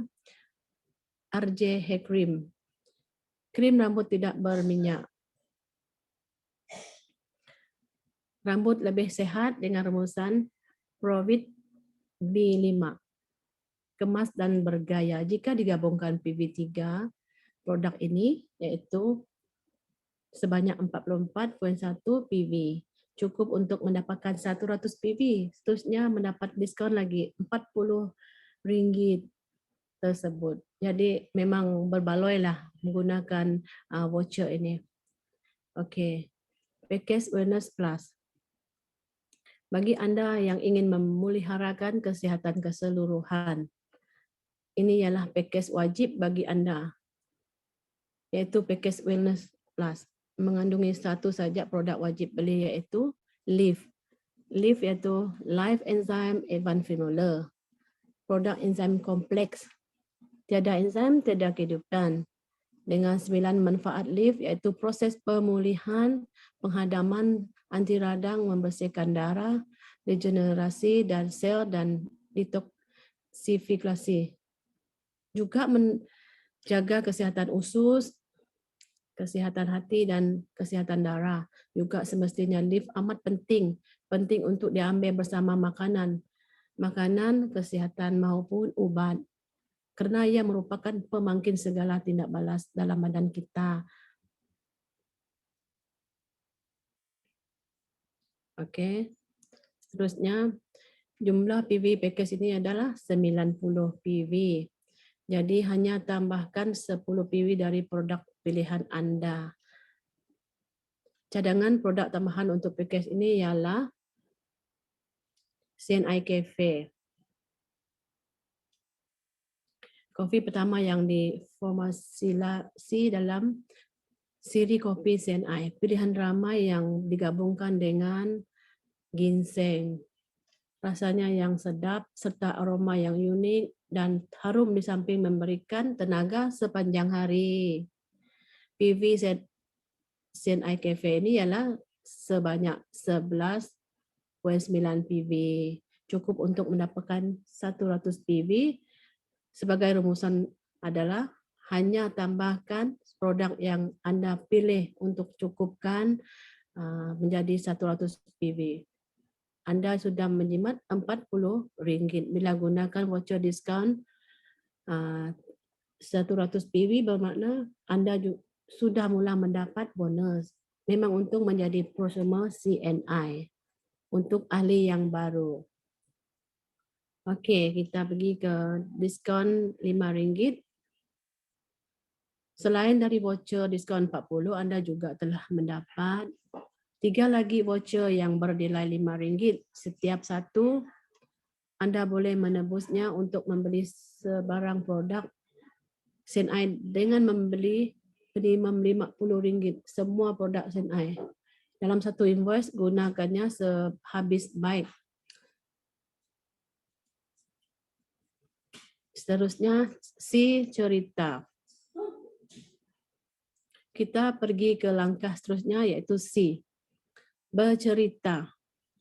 RJ Hair Cream. Krim rambut tidak berminyak. Rambut lebih sehat dengan rumusan Provit B5. Kemas dan bergaya. Jika digabungkan PV3, produk ini iaitu sebanyak 44.1 PV. Cukup untuk mendapatkan 100 PV. Seterusnya mendapat diskaun lagi RM40 tersebut. Jadi memang berbaloi lah menggunakan voucher ini. Okey. Pakej Wellness Plus. Bagi anda yang ingin memeliharakan kesihatan keseluruhan, ini ialah pakej wajib bagi anda, iaitu pakej Wellness Plus. Mengandungi satu saja produk wajib beli, iaitu Live. Live iaitu Live Enzyme Advanced Formula. Produk enzim kompleks. Tiada enzim, tiada kehidupan. Dengan 9 manfaat Live, iaitu proses pemulihan, penghadaman anti radang, membersihkan darah, regenerasi dan sel dan detoksifikasi. Juga menjaga kesihatan usus, kesihatan hati dan kesihatan darah. Juga semestinya Live amat penting untuk diambil bersama makanan, kesihatan maupun ubat. Kerana ia merupakan pemangkin segala tindak balas dalam badan kita. Okey. Seterusnya, jumlah PV pakej ini adalah 90 PV. Jadi hanya tambahkan 10 PV dari produk pilihan anda. Cadangan produk tambahan untuk pakej ini ialah CNI Cafe. Kopi pertama yang diformulasi dalam siri kopi CNI. Pilihan ramai yang digabungkan dengan ginseng. Rasanya yang sedap serta aroma yang unik dan harum di samping memberikan tenaga sepanjang hari. PV CNI Cafe ini ialah sebanyak 11.9 PV. Cukup untuk mendapatkan 100 PV. Sebagai rumusan adalah hanya tambahkan produk yang Anda pilih untuk cukupkan menjadi 100 PV. Anda sudah menjimat RM40 bila gunakan voucher diskaun 100 PV, bermakna Anda sudah mula mendapat bonus. Memang untuk menjadi prosumer CNI untuk ahli yang baru. Okey, kita pergi ke diskaun RM5. Selain dari voucher diskaun 40, Anda juga telah mendapat 3 lagi voucher yang bernilai RM5. Setiap satu, Anda boleh menebusnya untuk membeli sebarang produk CNI dengan membeli minimum RM50 semua produk CNI. Dalam satu invoice, gunakannya sehabis baik. Seterusnya, si cerita. Kita pergi ke langkah seterusnya iaitu C. Bercerita.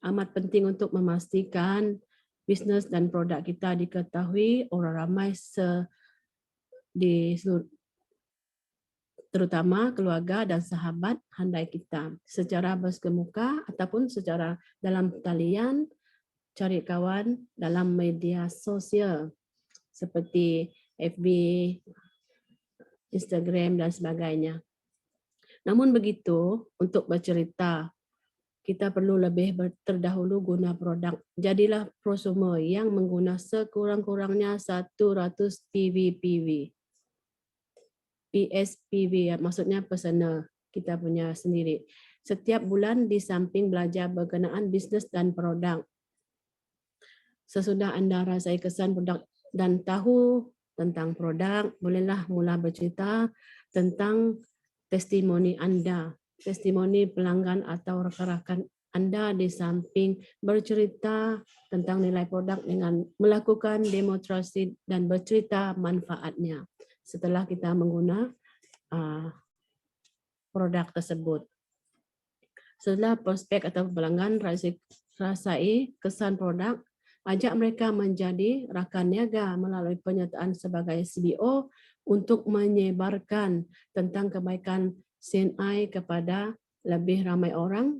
Amat penting untuk memastikan bisnes dan produk kita diketahui orang ramai terutama keluarga dan sahabat handai kita secara bersemuka ataupun secara dalam talian, cari kawan dalam media sosial seperti FB, Instagram dan sebagainya. Namun begitu, untuk bercerita, kita perlu lebih terdahulu guna produk. Jadilah prosumer yang mengguna sekurang-kurangnya 100 PV. PSPV, maksudnya personal, kita punya sendiri. Setiap bulan di samping belajar berkenaan bisnes dan produk. Sesudah Anda rasai kesan produk dan tahu tentang produk, bolehlah mula bercerita tentang testimoni Anda, testimoni pelanggan atau rakan-rakan Anda di samping bercerita tentang nilai produk dengan melakukan demonstrasi dan bercerita manfaatnya setelah kita menggunakan produk tersebut. Setelah prospek atau pelanggan rasai kesan produk, ajak mereka menjadi rakan niaga melalui penyertaan sebagai CBO untuk menyebarkan tentang kebaikan CNI kepada lebih ramai orang.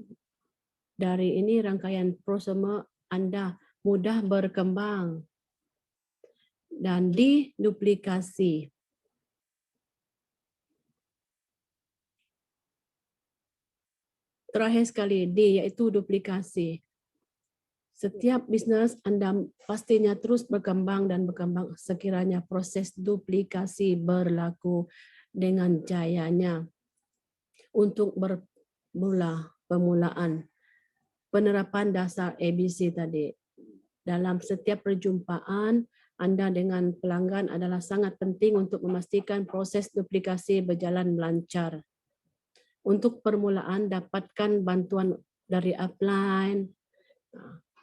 Dari ini rangkaian prosumer Anda mudah berkembang dan diduplikasi. Terakhir sekali, D iaitu duplikasi. Setiap bisnes Anda pastinya terus berkembang dan berkembang sekiranya proses duplikasi berlaku dengan jayanya. Untuk permulaan, penerapan dasar ABC tadi. Dalam setiap perjumpaan Anda dengan pelanggan adalah sangat penting untuk memastikan proses duplikasi berjalan lancar. Untuk permulaan, dapatkan bantuan dari upline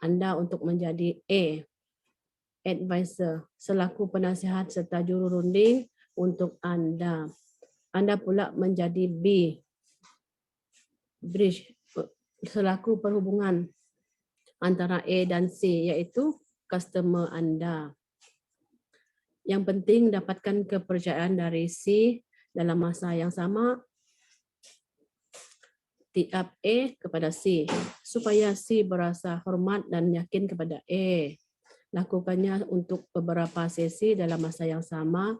Anda untuk menjadi A, advisor, selaku penasihat serta juru runding untuk Anda. Anda pula menjadi B, bridge, selaku perhubungan antara A dan C, iaitu customer Anda. Yang penting dapatkan kepercayaan dari C dalam masa yang sama, tiap A kepada C, supaya C berasa hormat dan yakin kepada A. Lakukannya untuk beberapa sesi dalam masa yang sama.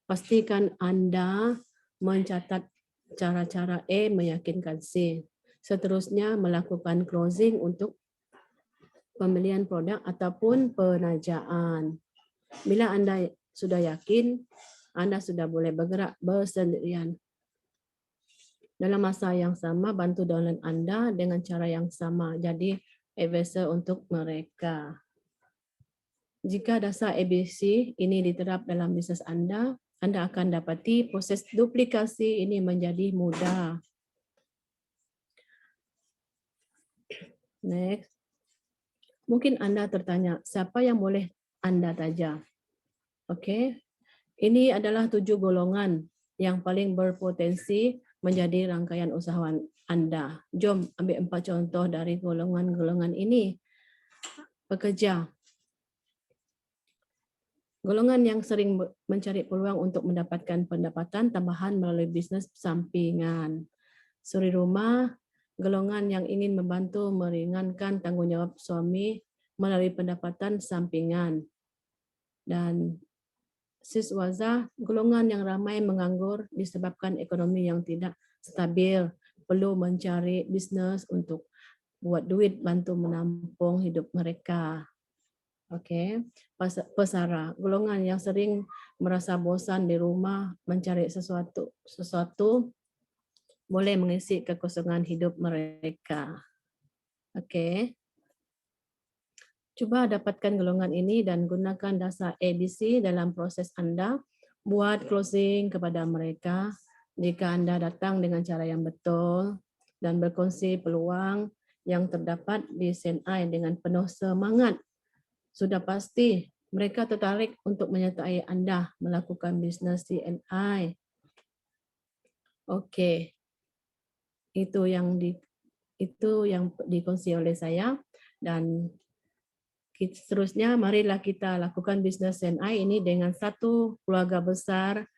Pastikan Anda mencatat cara-cara A meyakinkan C. Seterusnya melakukan closing untuk pembelian produk ataupun penajaan. Bila Anda sudah yakin, Anda sudah boleh bergerak bersendirian. Dalam masa yang sama, bantu downline Anda dengan cara yang sama. Jadi, advisor untuk mereka. Jika dasar ABC ini diterap dalam bisnes Anda akan dapati proses duplikasi ini menjadi mudah. Next. Mungkin Anda tertanya, siapa yang boleh Anda tajam? Okey. Ini adalah 7 golongan yang paling berpotensi menjadi rangkaian usahawan Anda. Jom ambil 4 contoh dari golongan-golongan ini. Pekerja. Golongan yang sering mencari peluang untuk mendapatkan pendapatan tambahan melalui bisnes sampingan. Suri rumah, golongan yang ingin membantu meringankan tanggungjawab suami melalui pendapatan sampingan. Dan siswaza, golongan yang ramai menganggur disebabkan ekonomi yang tidak stabil, perlu mencari bisnes untuk buat duit bantu menampung hidup mereka. Okey, pesara, golongan yang sering merasa bosan di rumah mencari sesuatu boleh mengisi kekosongan hidup mereka. Okey. Cuba dapatkan golongan ini dan gunakan dasar ABC dalam proses Anda. Buat closing kepada mereka. Jika Anda datang dengan cara yang betul dan berkongsi peluang yang terdapat di CNI dengan penuh semangat, sudah pasti mereka tertarik untuk menyertai Anda melakukan bisnes CNI. Okey. Itu yang dikongsi oleh saya, dan seterusnya marilah kita lakukan bisnes CNI ini dengan satu keluarga besar,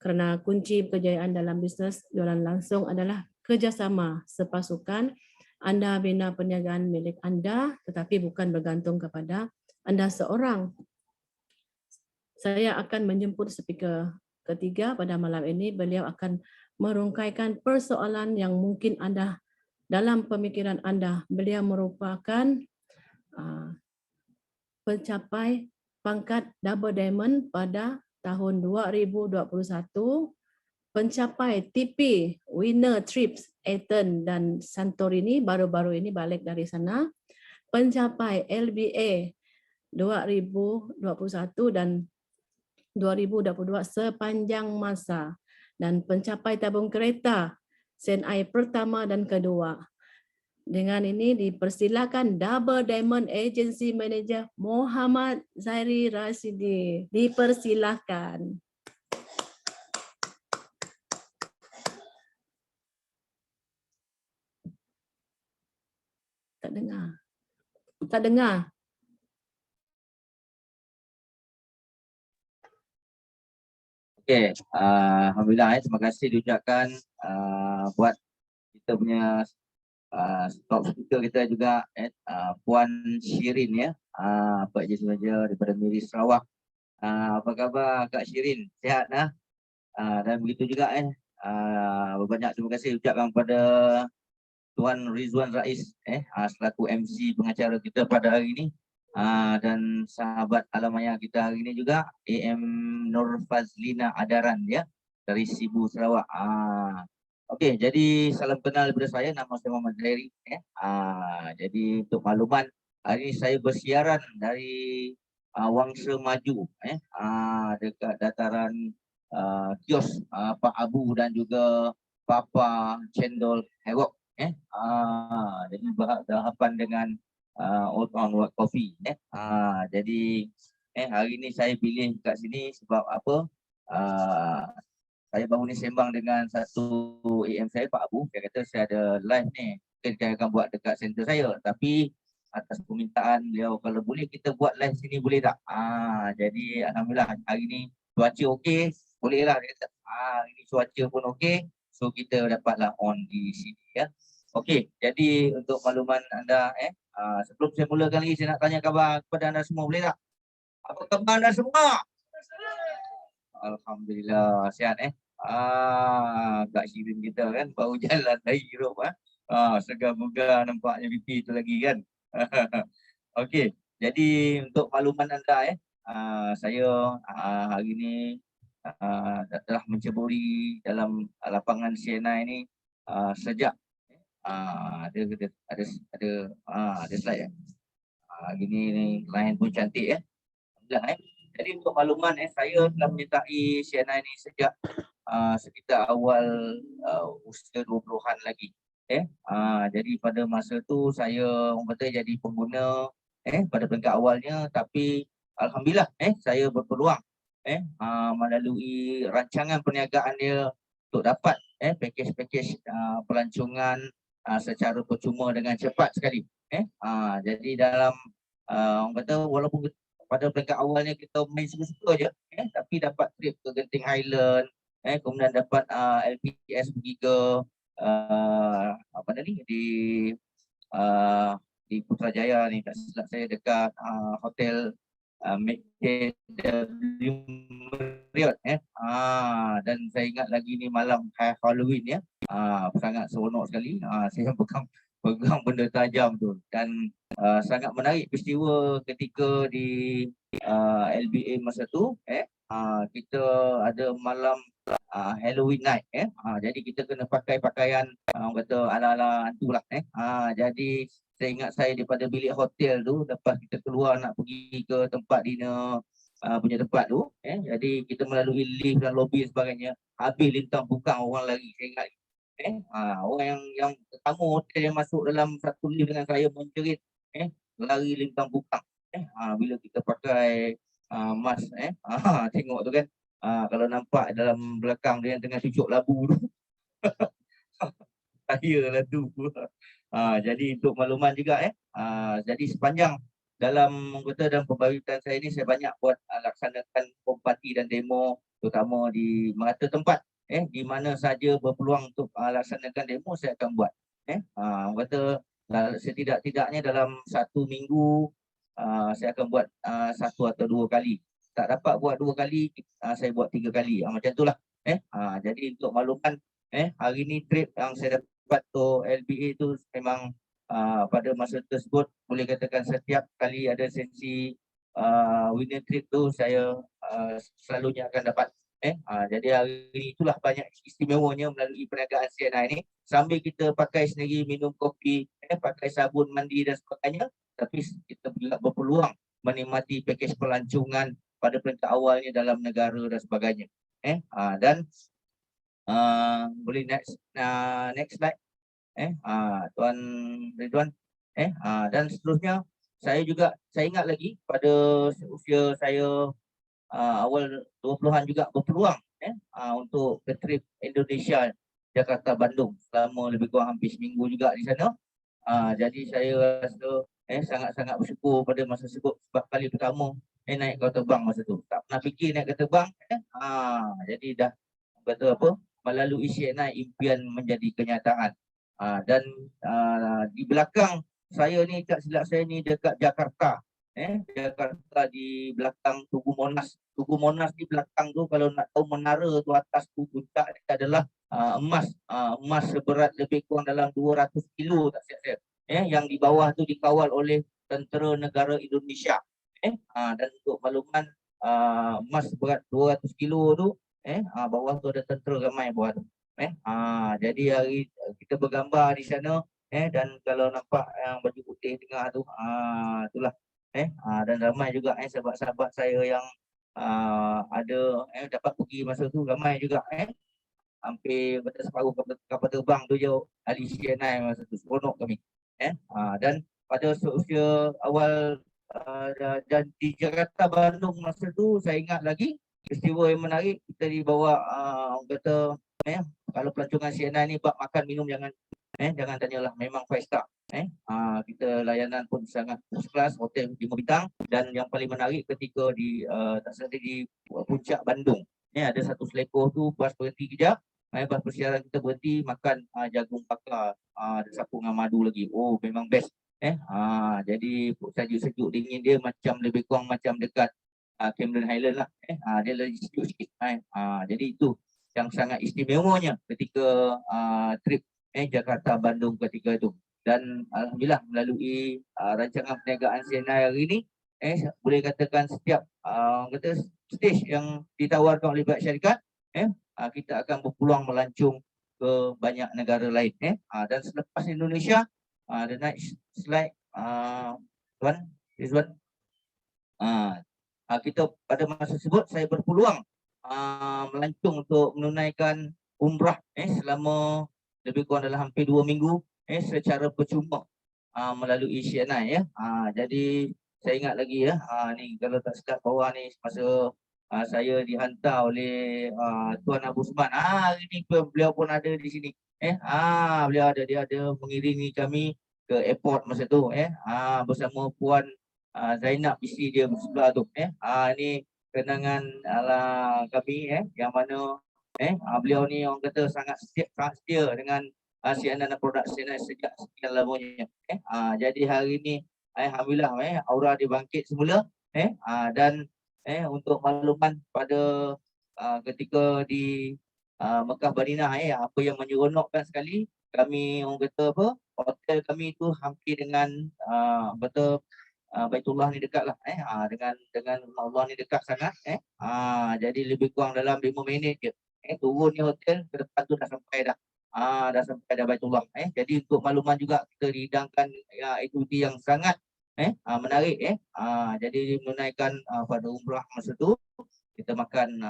kerana kunci kejayaan dalam bisnes jualan langsung adalah kerjasama sepasukan. Anda bina perniagaan milik Anda tetapi bukan bergantung kepada Anda seorang. Saya akan menjemput speaker ketiga pada malam ini. Beliau akan merungkaikan persoalan yang mungkin Anda dalam pemikiran Anda. Beliau merupakan pencapai pangkat double diamond pada tahun 2021, pencapai TP winner trips Athens dan Santorini, baru-baru ini balik dari sana, pencapai LBA 2021 dan 2022 sepanjang masa, dan pencapai tabung kereta CNI pertama dan kedua. Dengan ini dipersilakan Double Diamond Agency Manager Muhammad Zairi Rashidi. Dipersilakan. Tak dengar. Tak dengar. Okey, alhamdulillah, terima kasih diucapkan buat kita punya top speaker kita juga, Puan Shirin ya, Pak Ejen Manager daripada Miri Sarawak. Apa khabar Kak Shirin? Sihat nah? Dan begitu juga banyak terima kasih ucapkan kepada Tuan Rizwan Rais selaku MC pengacara kita pada hari ini. Dan sahabat alamaya kita hari ini juga AM Nur Fazlina Adaran ya, dari Sibu Sarawak. Okey, jadi salam kenal daripada saya, nama saya Muhammad Zairi. Jadi untuk makluman, hari ini saya bersiaran dari Wangsa Maju dekat dataran kios Pak Abu dan juga Papa Cendol Hewok. Jadi berhadapan dengan Old Town White Coffee. Jadi hari ini saya pilih kat sini sebab apa? Saya baru ni sembang dengan satu AM saya, Pak Abu. Dia kata saya ada live ni, mungkin saya akan buat dekat center saya. Tapi atas permintaan beliau, kalau boleh kita buat live sini boleh tak? Jadi alhamdulillah hari ni cuaca okey, bolehlah. Dia kata hari ni cuaca pun okey, so kita dapatlah on di sini ya. Okey, jadi untuk makluman anda sebelum saya mulakan lagi, saya nak tanya khabar kepada anda semua, boleh tak? Apa khabar anda semua? Alhamdulillah sihat Kak Shirin kita kan baru jalan dari Europe segar bugar nampaknya pipi tu lagi kan. Okey, jadi untuk makluman anda saya hari ini telah menceburi dalam lapangan CNI ini sejak Ada slide ya. Gini ni lain pun cantik ya. Alhamdulillah. Jadi untuk makluman saya telah menyertai CNI ni sejak sekitar awal usia 20-an lagi. Jadi pada masa tu saya orang kata jadi pengguna pada peringkat awalnya, tapi alhamdulillah saya berpeluang melalui rancangan perniagaan dia untuk dapat pakej-pakej pelancongan secara percuma dengan cepat sekali. Jadi dalam orang kata walaupun pada peringkat awalnya kita main suka-suka je, tapi dapat trip ke Genting Highland, kemudian dapat LPS pergi ke apa tadi di Putrajaya ni, tak silap saya, dekat hotel Marriott dan saya ingat lagi ni malam Halloween ya. Sangat seronok sekali. Saya pegang benda tajam tu, dan sangat menarik peristiwa ketika di LBA masa tu kita ada malam Halloween night jadi kita kena pakai pakaian orang kata ala-ala hantu lah jadi saya ingat saya daripada bilik hotel tu, lepas kita keluar nak pergi ke tempat dinner punya tempat tu jadi kita melalui lift dan lobby dan sebagainya, habis lintang bukang orang lagi. Saya ingat orang yang tetamu hotel yang masuk dalam satu lift dengan saya menjerit lari lintang bukang bila kita pakai mask tengok tu kan, kalau nampak dalam belakang dia yang tengah cucuk labu tu saya lah tu. Jadi untuk makluman juga jadi sepanjang dalam pembawitan saya ni, saya banyak buat laksanakan parti dan demo, terutama di merata tempat di mana saja berpeluang untuk laksanakan demo saya akan buat. Setidak-tidaknya dalam satu minggu saya akan buat 1 atau 2 kali. Tak dapat buat 2 kali, saya buat 3 kali. Macam itulah. Jadi untuk makluman hari ni trip yang saya dapat tu LBA tu memang pada masa tersebut boleh katakan setiap kali ada sesi winner trip tu saya selalunya akan dapat. Jadi hari ni itulah banyak istimewanya melalui perniagaan CNI ni. Sambil kita pakai sendiri minum kopi, pakai sabun mandi dan sebagainya, tapi kita juga berpeluang menikmati pakej pelancongan pada peringkat awalnya dalam negara dan sebagainya. Dan boleh next slide. Tuan Ridwan. Dan seterusnya saya ingat lagi pada usia saya awal 20-an juga berpeluang untuk ke trip Indonesia, Jakarta, Bandung selama lebih kurang hampir seminggu juga di sana. Jadi saya rasa sangat-sangat bersyukur pada masa tersebut sebab kali pertama naik kapal terbang masa tu. Tak pernah fikir naik kapal terbang. Jadi dah kata apa, melalui CNI impian menjadi kenyataan. Dan di belakang saya ni, tak silap saya ni dekat Jakarta. Jakarta di belakang Tugu Monas. Tugu Monas di belakang tu, kalau nak tahu menara tu atas tu puncak adalah emas seberat lebih kurang dalam 200 kilo tak silap saya. Yang di bawah tu dikawal oleh tentera negara Indonesia. Dan untuk makluman emas seberat 200 kilo tu bawah tu ada tentera ramai bawah tu. Jadi hari kita bergambar di sana dan kalau nampak yang baju putih tengah tu itulah dan ramai juga sahabat-sahabat saya yang ada dapat pergi masa tu, ramai juga hampir separuh kapal terbang tu je ahli CNI masa tu, seronok kami. Dan pada usia awal dan di Jakarta, Bandung masa tu saya ingat lagi peristiwa yang menarik. Kita dibawa kata kalau pelancongan CNI ni bab makan minum jangan tanyalah, memang 5 star. Kita layanan pun sangat first class, hotel 5 bintang, dan yang paling menarik ketika di puncak Bandung ada satu selekoh tu bas berhenti kejap, bas persiaran kita berhenti makan jagung bakar ada sapu dengan madu lagi. Oh memang best. Jadi sejuk-sejuk dingin dia macam lebih kurang macam dekat Cameron Highland lah. Dia lagi sejuk sikit. Jadi itu yang sangat istimewanya ketika trip Jakarta Bandung ketika itu. Dan alhamdulillah melalui rancangan perniagaan CNI hari ini boleh katakan setiap stage yang ditawarkan oleh pihak syarikat kita akan berpeluang melancung ke banyak negara lain. Dan selepas Indonesia, the next slide, Tuan, this one. Kita pada masa tersebut saya berpeluang melancong untuk menunaikan umrah selama lebih kurang dalam hampir 2 minggu secara percuma melalui CNI jadi saya ingat lagi ni kalau tak silap bawah ni masa saya dihantar oleh Tuan Abu Usman. Hari ni beliau pun ada di sini. Beliau dia ada mengiringi kami ke airport masa tu bersama Puan Zainab, isteri dia sebelah tu. Ini kenangan kami yang mana beliau ni orang kata sangat setia dengan CNN dan produk CNN sejak sekian lamanya. Jadi hari ni alhamdulillah aura dia bangkit semula dan untuk makluman pada ketika di Mekah Madinah apa yang menyeronokkan sekali, kami orang kata apa, hotel kami tu hampir dengan betul Baitullah ni dekat lah dengan Allah ni dekat sangat jadi lebih kurang dalam 5 minit je turun ni hotel ke depan tu dah sampai dah Baitullah. Jadi untuk makluman juga kita dihidangkan aktiviti yang sangat menarik jadi menunaikan pada umrah masa tu kita makan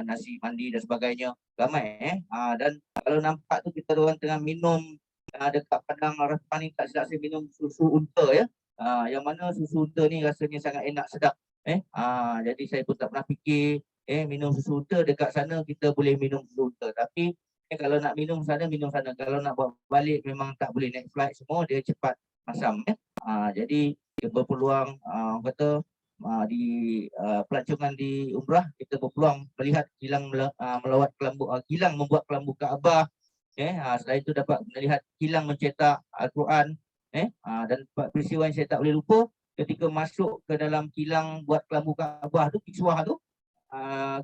nasi mandi dan sebagainya ramai dan kalau nampak tu kita orang tengah minum dekat padang Arafah ni tak silap saya minum susu unta yang mana susu unta ni rasanya sangat enak, sedap. Jadi saya pun tak pernah fikir minum susu unta dekat sana kita boleh minum susu unta. Tapi kalau nak minum sana, kalau nak bawa balik memang tak boleh, naik flight semua dia cepat masam. Jadi dia berpeluang kata di pelancongan di umrah kita berpeluang melihat kilang melawat kelambu, kilang membuat kelambu Kaabah. Setelah itu dapat melihat kilang mencetak Al-Quran. Dan peristiwa yang saya tak boleh lupa ketika masuk ke dalam kilang buat kelambu Kaabah tu, kiswah tu,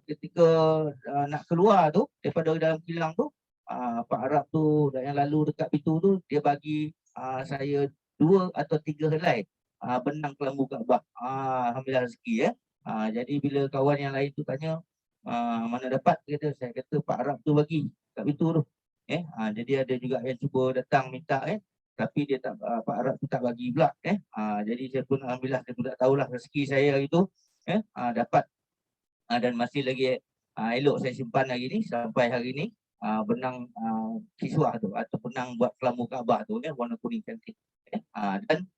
ketika nak keluar tu daripada dalam kilang tu, Pak Arab tu yang lalu dekat pintu tu dia bagi saya 2 atau 3 helai benang kelambu Kaabah. Alhamdulillah rezeki jadi bila kawan yang lain tu tanya mana dapat, saya kata Pak Arab tu bagi kat pintu tu. Jadi ada juga yang cuba datang minta tapi dia tak, Pak Arab tu tak bagi pula. Jadi saya pun alhamdulillah saya pun tak tahulah rezeki saya hari tu dapat dan masih lagi elok saya simpan hari ni sampai hari ni benang kiswah tu atau benang buat kelambu Kaabah tu warna kuning cantik. Dan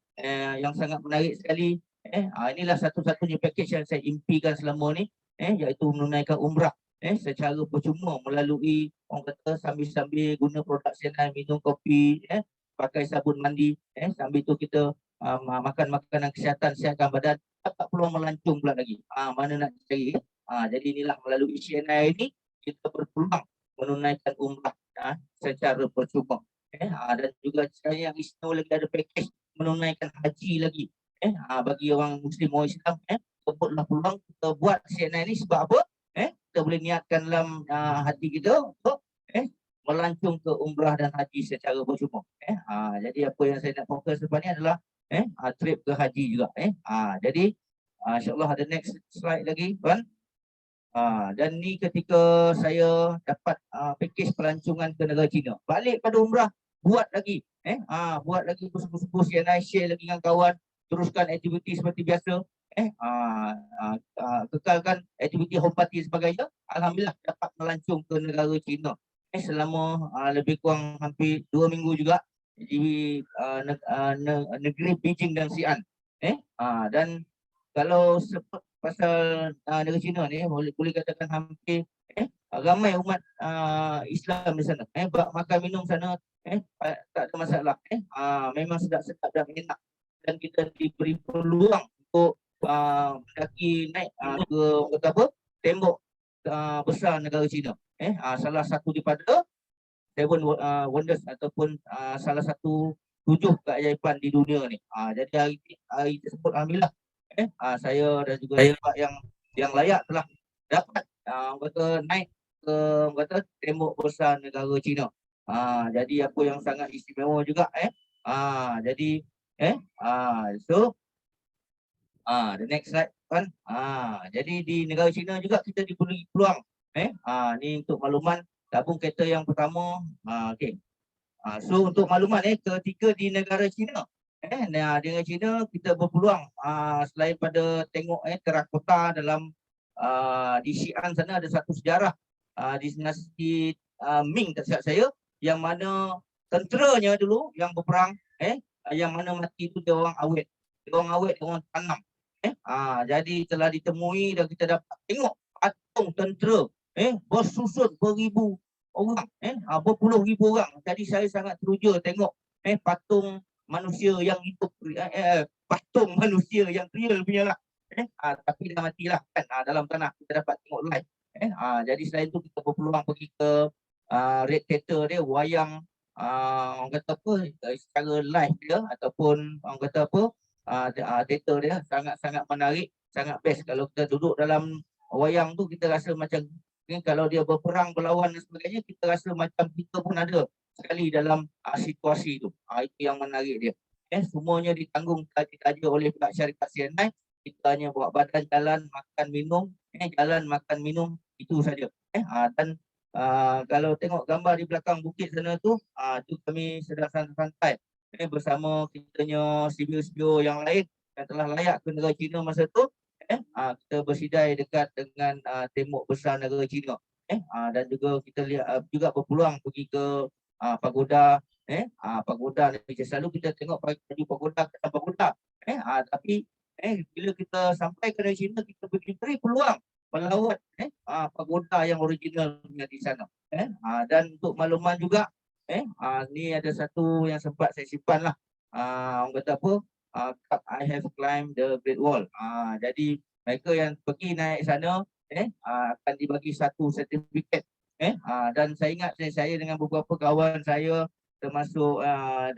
yang sangat menarik sekali inilah satu-satunya package yang saya impikan selama ni iaitu menunaikan umrah secara percuma melalui orang kata sambil-sambil guna produk CNN, minum kopi pakai sabun mandi sambil tu kita makan makanan kesihatan, sihatkan badan, dapat peluang melancong pula lagi mana nak cari jadi inilah melalui CNI ini kita berpeluang menunaikan umrah secara percuma dan juga saya yang istimewa lagi ada package menunaikan haji lagi bagi orang Muslim, orang Islam sebutlah peluang kita buat CNI ini sebab apa kita boleh niatkan dalam hati kita untuk melancong ke umrah dan haji secara percuma. Jadi apa yang saya nak fokus depan ni adalah trip ke haji juga. Jadi insyaAllah ada next slide lagi tuan. Dan ni ketika saya dapat package pelancongan ke negara China, balik pada umrah buat lagi buat lagi buku-buku CNI, share lagi dengan kawan, teruskan aktiviti seperti biasa kekalkan aktiviti home party sebagainya. Alhamdulillah dapat melancong ke negara China selama lebih kurang hampir 2 minggu juga di negeri Beijing dan Xi'an. Dan kalau sebut pasal negara China ni boleh katakan hampir ramai umat Islam di sana. Makan minum sana tak ada masalah. Memang sedap-sedap dan enak dan kita diberi peluang untuk mendaki naik ke tembok besar negara China. Salah satu daripada 7 wonders ataupun salah satu 7 keajaiban di dunia ni. Jadi hari tersebut alhamdulillah saya dan juga sahabat yang layak telah dapat naik ke tembok besar negara China. Jadi apa yang sangat istimewa juga jadi so the next slide kan. Jadi di negara China juga kita diberi peluang ni untuk makluman tabung kereta yang pertama. Okey. So untuk makluman ketika di negara China, di negara China kita berpeluang selain pada tengok terakota dalam di Xi'an sana ada satu sejarah di dinasti Ming tak silap saya, yang mana tenteranya dulu yang berperang yang mana mati itu dia orang awet. Dia orang tanam. Jadi telah ditemui dan kita dapat tengok patung tentera bersusun beribu orang, berpuluh ribu orang. Jadi saya sangat teruja tengok patung manusia yang hidup, patung manusia yang real punya lah. Tapi dah matilah kan dalam tanah, kita dapat tengok live. Jadi selain tu kita berpeluang pergi ke Red Theater dia, wayang orang kata apa, secara live dia ataupun orang kata apa, theater dia sangat-sangat menarik, sangat best. Kalau kita duduk dalam wayang tu kita rasa macam kalau dia berperang, berlawan dan sebagainya, kita rasa macam kita pun ada sekali dalam situasi tu. Itu yang menarik dia. Semuanya ditanggung taja oleh pihak syarikat CNI. Kita hanya buat badan jalan, makan, minum, jalan, makan, minum, itu saja. Dan kalau tengok gambar di belakang bukit sana tu, tu kami sedang santai bersama kitanya sibio-sibio yang lain yang telah layak ke negara China masa tu. Kita bersidai dekat dengan tembok besar negara China. Dan juga kita lihat juga berpeluang pergi ke pagoda. Pagoda selalu kita tengok baju pagoda kesan pagoda. Tapi bila kita sampai ke negara China, kita beri peluang melawat pagoda yang original di sana. Dan untuk makluman juga, ni ada satu yang sempat saya simpan lah. Orang kata apa? I have climbed the Great Wall. Jadi mereka yang pergi naik sana akan dibagi satu sertifikat. Dan saya ingat saya dengan beberapa kawan saya termasuk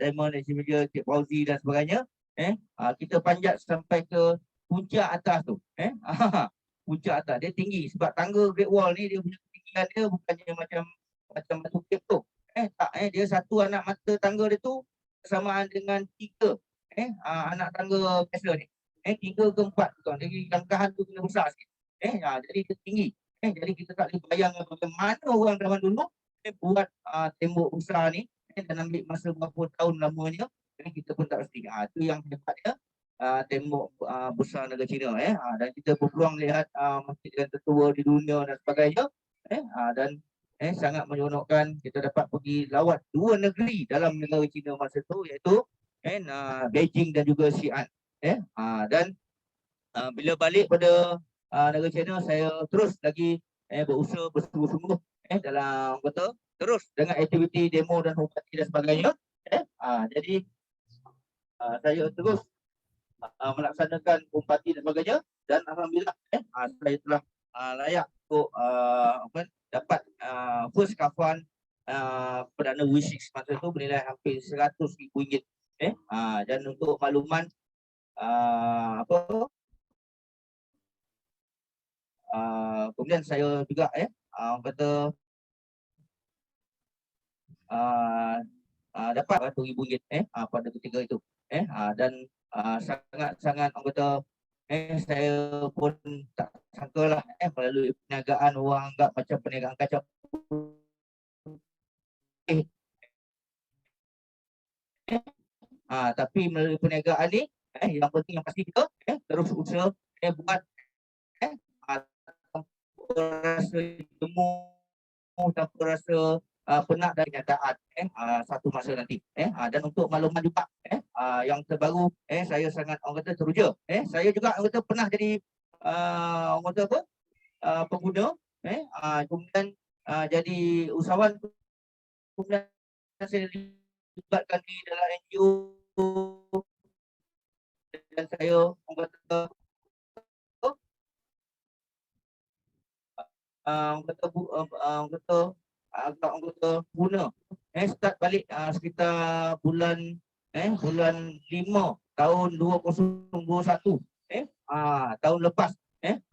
Diamond Engineer, Cik Fauzi dan sebagainya, kita panjat sampai ke puncak atas tu. Puncak atas dia tinggi sebab tangga Great Wall ni dia punya ketinggian dia bukannya macam batu kep tu. Dia satu anak mata tangga dia tu bersamaan dengan 3 anak tangga biasa ni. 3 ke 4 tuan. Jadi langkahan tu kena besar sikit. Jadi dia tinggi. Jadi kita tak boleh bayangkan bagaimana orang zaman dulu buat tembok besar ni dan ambil masa berapa tahun lamanya. Kita pun tak pasti. Itu yang hebat dia. Tembok besar negara China. Dan kita berpeluang lihat masjid yang tertua di dunia dan sebagainya. Dan sangat menyeronokkan. Kita dapat pergi lawat 2 negeri dalam negara China masa tu, iaitu Beijing dan juga Xi'an. Dan bila balik pada negara China, saya terus lagi berusaha bersungguh-sungguh dalam kata terus dengan aktiviti demo dan hormati dan sebagainya. Jadi saya terus melaksanakan hormati dan sebagainya, dan alhamdulillah saya telah layak untuk dapat first kafan Perdana W6 masa tu bernilai hampir RM100,000. Dan untuk makluman kemudian saya juga kata dapat RM100,000 pada ketika itu. Dan sangat-sangat orang kata saya pun tak sangka lah melalui perniagaan orang anggap macam perniagaan kacau. Tapi melalui perniagaan ni yang penting yang pasti kita terus usaha buat tanpa rasa jemu, tanpa rasa penat dan kenyataan satu masa nanti. Dan untuk makluman juga yang terbaru, saya sangat orang kata teruja. Saya juga orang kata pernah jadi orang kata apa? Pengguna, kemudian jadi usahawan, kemudian saya libatkan di dalam NGO, dan saya orang kata guna start balik sekitar bulan 5 tahun 2021 tahun lepas.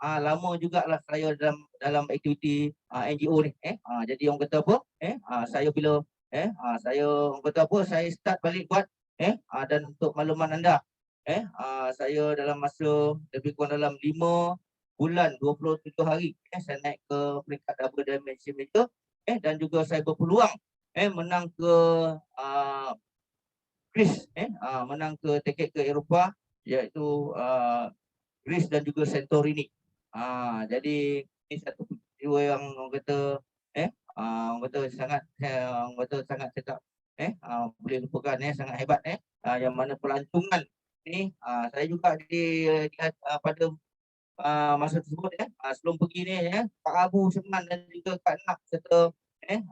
Lama jugalah saya dalam aktiviti NGO ni. Jadi orang kata apa, saya bila saya orang kata apa, saya start balik buat dan untuk makluman anda, saya dalam masa lebih kurang dalam 5 bulan 27 hari saya naik ke peringkat double dimension maker dan juga saya berpeluang menang ke Greece, menang ke tiket ke Eropah, iaitu Greece dan juga Santorini. Jadi ini satu peristiwa yang orang kata orang kata sangat orang kata sangat cakap boleh lupakan sangat hebat yang mana pelancongan ni saya juga pada masa tersebut sebelum pergi ni Pak Abu Seman dan juga Kak Nak serta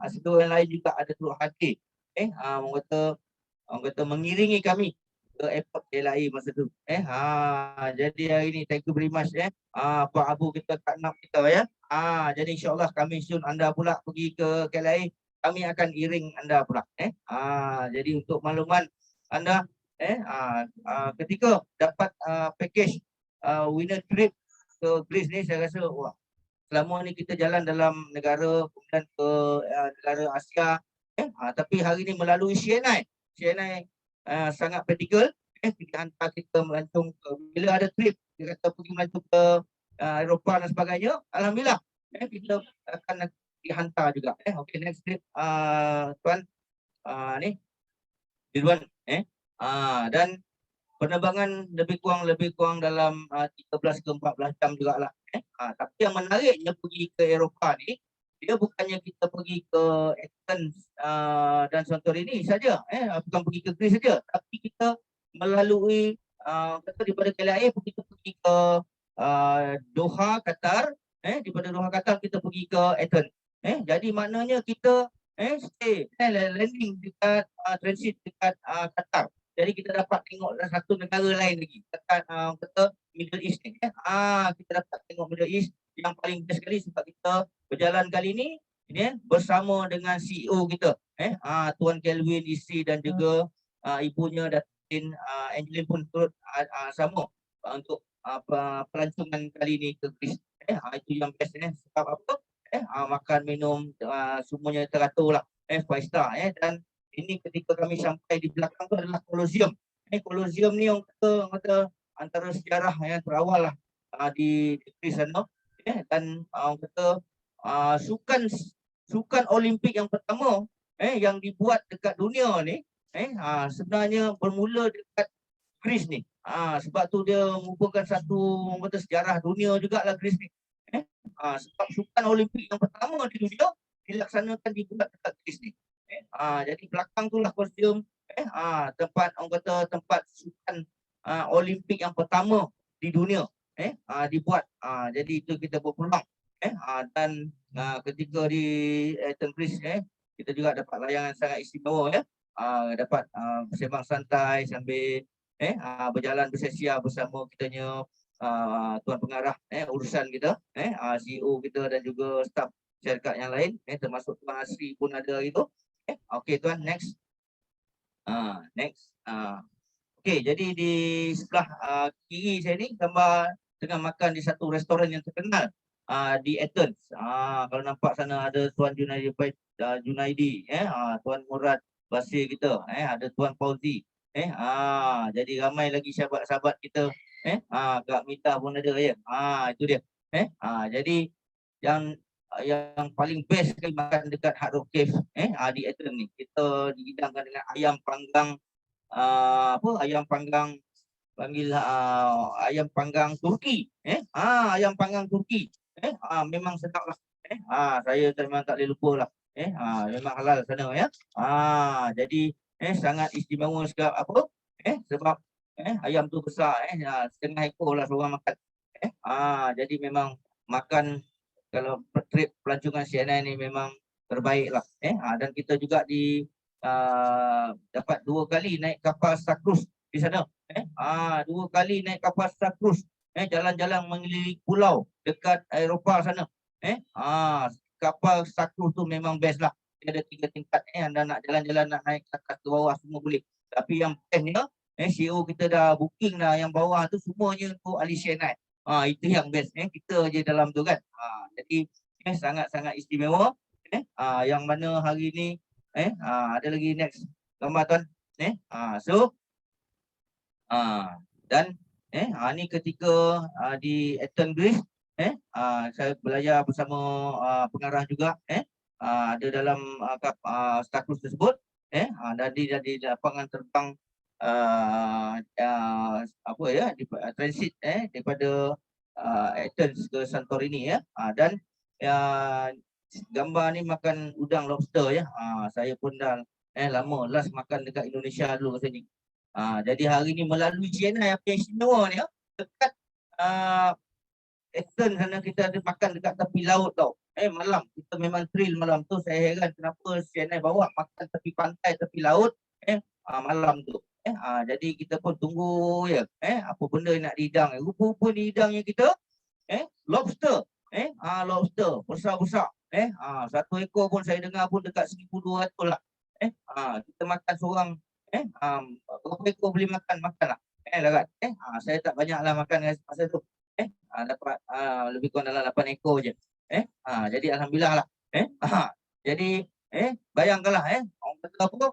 serta yang lain juga ada turut hadir orang kata mengiringi kami ke airport KLIA masa tu. Jadi hari ni thank you very much Pak Abu kita, Kak Nak kita ya. Jadi insya-Allah kami soon anda pula pergi ke KLIA, kami akan iring anda pula jadi untuk makluman anda ketika dapat package winner trip ke Greece ni, saya rasa wah, selama ni kita jalan dalam negara kemudian ke negara Asia tapi hari ni melalui CNI sangat praktikal kita hantar kita melancong bila ada trip dia kata pergi melancong ke Eropah dan sebagainya, alhamdulillah kita akan dihantar juga. Okay, next trip tuan ni Ridwan dan penerbangan lebih kurang dalam 13 ke 14 jam jugalah. Tapi yang menariknya pergi ke Eropah ni, dia bukannya kita pergi ke Athens dan Santorini saja, bukan pergi ke Greece saja, tapi kita melalui kata daripada KLIA kita pergi ke Doha, Qatar, daripada Doha, Qatar kita pergi ke Athens. Jadi maknanya kita stay landing dekat transit dekat Qatar. Jadi kita dapat tengok satu negara lain lagi dekat kata Middle East ni. Kita dapat tengok Middle East yang paling best sekali sebab kita berjalan kali ni bersama dengan CEO kita Tuan Kelvin, isteri dan juga ibunya Datin Angelin pun turut sama untuk pelancongan kali ni ke Greece. Itu yang best sebab apa? Makan minum semuanya teratur lah, 5 star dan ini ketika kami sampai di belakang tu adalah Colosseum. Colosseum ni orang kata antara sejarah yang terawal lah di Greece sana. Dan orang kata sukan Olimpik yang pertama yang dibuat dekat dunia ni sebenarnya bermula dekat Greece ni. Sebab tu dia merupakan satu orang kata sejarah dunia jugalah Greece ni. Sebab sukan Olimpik yang pertama di dunia dilaksanakan dibuat dekat Greece ni. Jadi belakang tu lah Colosseum tempat orang kata tempat sukan Olimpik yang pertama di dunia dibuat. Jadi itu kita berpeluang dan ketika di Athens Greece kita juga dapat layangan sangat istimewa dapat bersembang santai sambil berjalan bersia-sia bersama kitanya tuan pengarah urusan kita CEO kita dan juga staf syarikat yang lain termasuk Tuan Asri pun ada hari tu. Okey tuan, next. Okey, jadi di sebelah kiri saya ni gambar tengah makan di satu restoran yang terkenal di Athens. Kalau nampak sana ada Tuan Junaidi, Tuan Murad Basir kita, ada Tuan Fauzi. Jadi ramai lagi sahabat-sahabat kita. Kak Mita pun ada ya. Itu dia. Jadi yang paling best sekali makan dekat Hard Rock Cave di Athens ni. Kita dihidangkan dengan ayam panggang ayam panggang panggil ayam panggang Turki. Ayam panggang Turki. Memang sedap lah. Saya memang tak boleh lupa lah. Memang halal sana ya. Jadi sangat istimewa sebab apa? Sebab ayam tu besar setengah ekor lah seorang makan. Jadi memang makan kalau trip pelancongan CNI ni memang terbaik lah. Dan kita juga dapat 2 kali naik kapal Star Cruise di sana. 2 kali naik kapal Star Cruise. Jalan-jalan mengelilingi pulau dekat Eropah sana. Kapal Star Cruise tu memang best lah. Dia ada 3 tingkat. Anda nak jalan-jalan nak naik ke atas ke bawah semua boleh. Tapi yang bestnya CEO kita dah booking dah yang bawah tu semuanya untuk ahli CNI. Itu yang best. Kita je dalam tu kan. Jadi sangat-sangat istimewa. Yang mana hari ni ada lagi next gambar tuan. Dan ni ketika di Athens Greece saya belajar bersama pengarah juga ada dalam status tersebut, dari lapangan terbang apa ya, transit daripada Athens ke Santorini ya. Dan gambar ni makan udang lobster ya. Saya pun dah lama last makan dekat Indonesia dulu rasanya. Jadi hari ni melalui CNI apa yang istimewa ni ya, dekat Athens sana kita ada makan dekat tepi laut tau. Malam kita memang thrill malam tu. Saya heran kenapa CNI bawa makan tepi pantai, tepi laut malam tu. Jadi kita pun tunggu ya. Apa benda nak dihidang. Rupa-rupa dihidangnya kita lobster. Lobster besar-besar. Satu ekor pun saya dengar pun dekat 1,200 lah. Kita makan seorang berapa ekor boleh makan lah. Larat. Saya tak banyak lah makan masa tu. Dapat lebih kurang dalam 8 ekor je. Jadi alhamdulillah lah. Jadi bayangkanlah orang kata apa,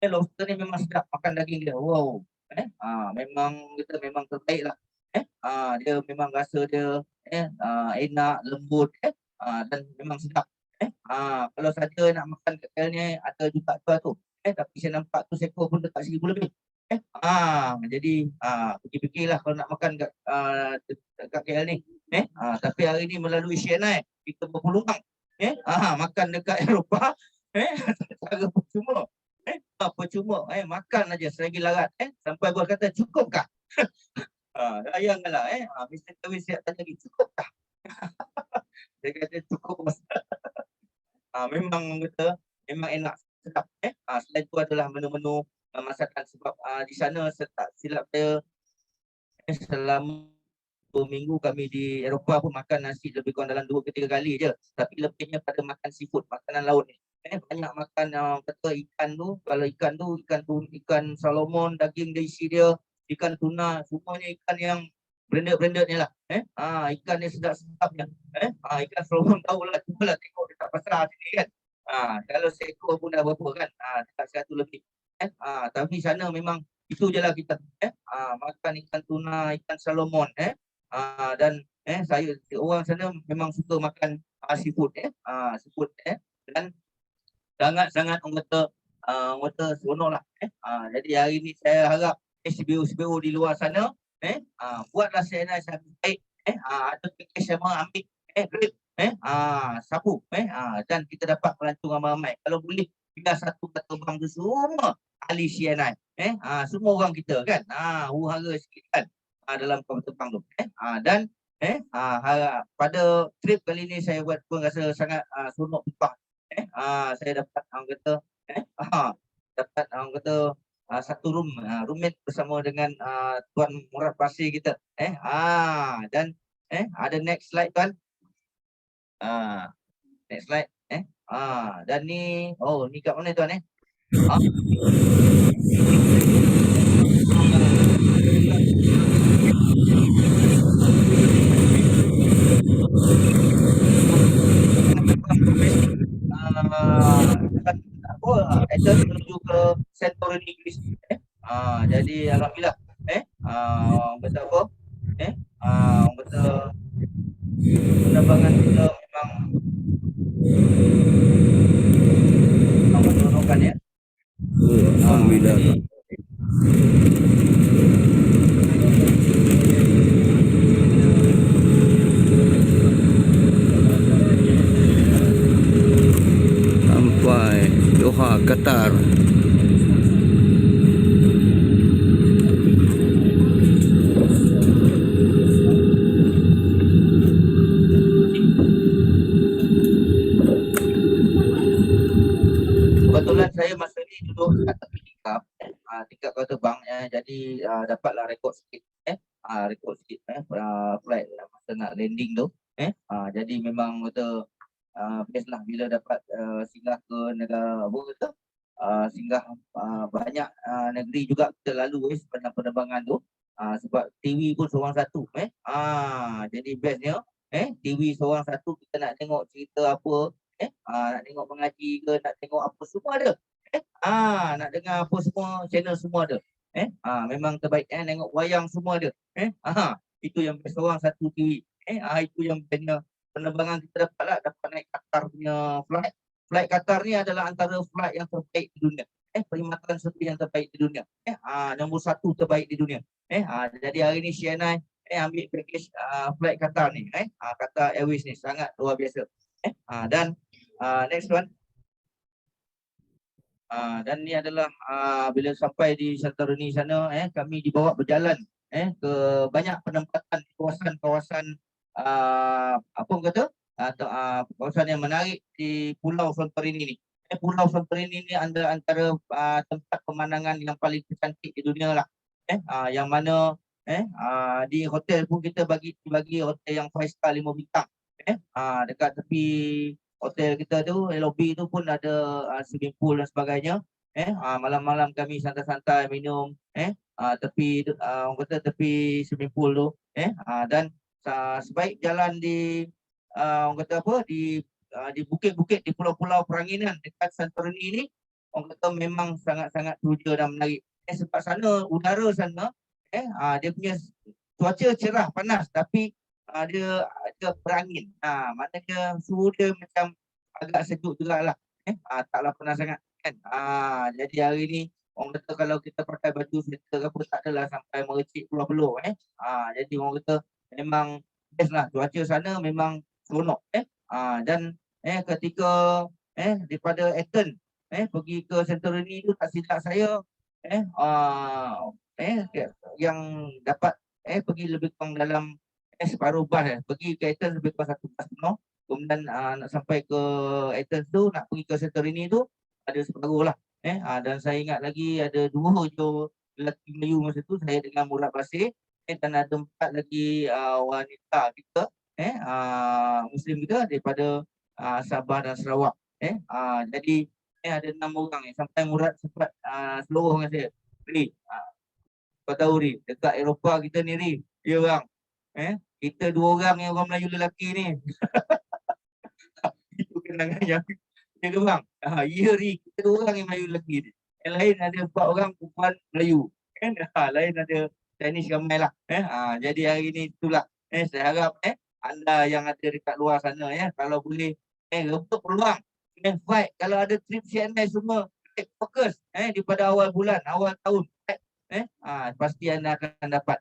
lobster ni memang sedap makan daging dia. Wow. Memang kita memang terbaik lah. Dia memang rasa dia enak, lembut dan memang sedap. Kalau saja nak makan kat KL ni ada juga tu. Tapi saya nampak tu seekor pun dekat 1,000 lebih. Jadi fikir-fikirlah kalau nak makan kat KL ni. Tapi hari ni melalui CNI kita berpeluang makan dekat Eropah secara percuma. Percuma makan aja selagi larat sampai buat kata cukupkah? Bayangkanlah Mr. Kawin siap tanya lagi cukupkah? Dia kata cukup. Memang kata memang enak sedap. Selain itu adalah menu-menu masakan sebab di sana tak silap saya selama 2 minggu kami di Eropah pun makan nasi lebih kurang dalam 2 ke 3 kali je. Tapi lebihnya pada makan seafood, makanan laut ni. Banyak makan kata ikan tu, kalau ikan salmon, daging dia isi dia, ikan tuna, semuanya ikan yang branded ni lah. Ikan ni sedap-sedapnya. Ikan salmon tahulah, cubalah tengok dekat pasar sini kan. Kalau seekor pun dah berapa kan? Dekat 100 lebih. Tapi sana memang itu je lah kita makan ikan tuna, ikan salmon dan saya orang sana memang suka makan seafood seafood dan sangat-sangat orang kata seronok lah. Jadi hari ni saya harap SBO di luar sana buatlah CNI sangat baik. Ada package sama ambil grip sapu dan kita dapat pelancong ramai-ramai. Kalau boleh biar satu terbang tu semua ahli CNI semua orang kita kan huru-hara sikit kan dalam kapal terbang tu dan pada trip kali ni saya buat pun rasa sangat seronok pula. Saya dapat orang kata dapat orang kata satu roommate bersama dengan Tuan Murad Pasir kita dan ada next slide tuan. Next slide dan ni ni kat mana tuan Athens menuju ke Santorini Greece. Jadi alhamdulillah orang kata apa orang kata penerbangan kita memang menurunkan ya. Alhamdulillah. Sampai Doha, Qatar. Kebetulan saya masa ni duduk kat tepi tingkap kapal terbang jadi dapatlah rekod sikit flight masa nak landing tu jadi memang kata best lah bila dapat singgah ke negara apa kata singgah banyak negeri juga kita lalu sepanjang penerbangan tu sebab TV pun seorang satu jadi bestnya TV seorang satu kita nak tengok cerita apa nak tengok mengaji ke nak tengok apa semua ada nak dengar apa semua channel semua ada memang terbaik tengok wayang semua ada itu yang best seorang satu TV itu yang bestnya penerbangan kita dapat naik Qatar punya flight flight Qatar ni adalah antara flight yang terbaik di dunia. Perkhidmatan seperti yang terbaik di dunia. Nombor 1 terbaik di dunia. Jadi hari ni CNI ambil package flight Qatar ni. Qatar Airways ni sangat luar biasa. Dan next one. Dan ni adalah bila sampai di Santorini sana, kami dibawa berjalan ke banyak penempatan di kawasan-kawasan apa orang kata kawasan yang menarik di Pulau Santorini ni. Pulau Santorini ni antara tempat pemandangan yang paling cantik di dunia lah. Yang mana di hotel pun kita bagi hotel yang 5 star 5 bintang. Dekat tepi hotel kita tu, lobby tu pun ada swimming pool dan sebagainya. Malam-malam kami santai-santai minum tepi orang kata tepi swimming pool tu. Dan sebaik jalan di orang kata apa di bukit-bukit di pulau-pulau peranginan dekat Santorini ni, orang kata memang sangat-sangat teruja dan menarik. Sebab sana udara sana dia punya cuaca cerah panas tapi dia berangin. Maknanya suhu dia macam agak sejuk jugalah. Taklah panas sangat kan. Jadi hari ni orang kata kalau kita pakai baju sweater apa tak adalah sampai mericik peluh-peluh. Jadi orang kata memang best lah, cuaca sana memang seronok. Dan ketika daripada Athens pergi ke Santorini tu, tak silap saya yang dapat pergi lebih kurang dalam separuh bas pergi ke Athens lebih kurang 1 bas penuh. Kemudian nak sampai ke Athens tu, nak pergi ke Santorini tu ada separuh lah. Dan saya ingat lagi ada 2 je lelaki Melayu masa tu, saya dengan Murad Basir, dan ada 4 lagi wanita kita Muslim kita daripada Sabah dan Sarawak. Jadi ada 6 orang sampai Murad sempat seluruh dengan saya. Kau tahu Ri, dekat Eropah kita ni Ri, ya bang, kita 2 orang yang orang Melayu lelaki ni. Itu kenangan yang ya ke bang? Ya Ri, kita 2 orang yang Melayu lelaki ni. Yang lain ada 4 orang perempuan Melayu. Lain ada Chinese ramai lah. Jadi hari ni itulah. Saya harap anda yang ada dekat luar sana kalau boleh rebut peluang fight. Kalau ada trip CNI semua fokus daripada awal bulan, awal tahun. Pasti anda akan dapat.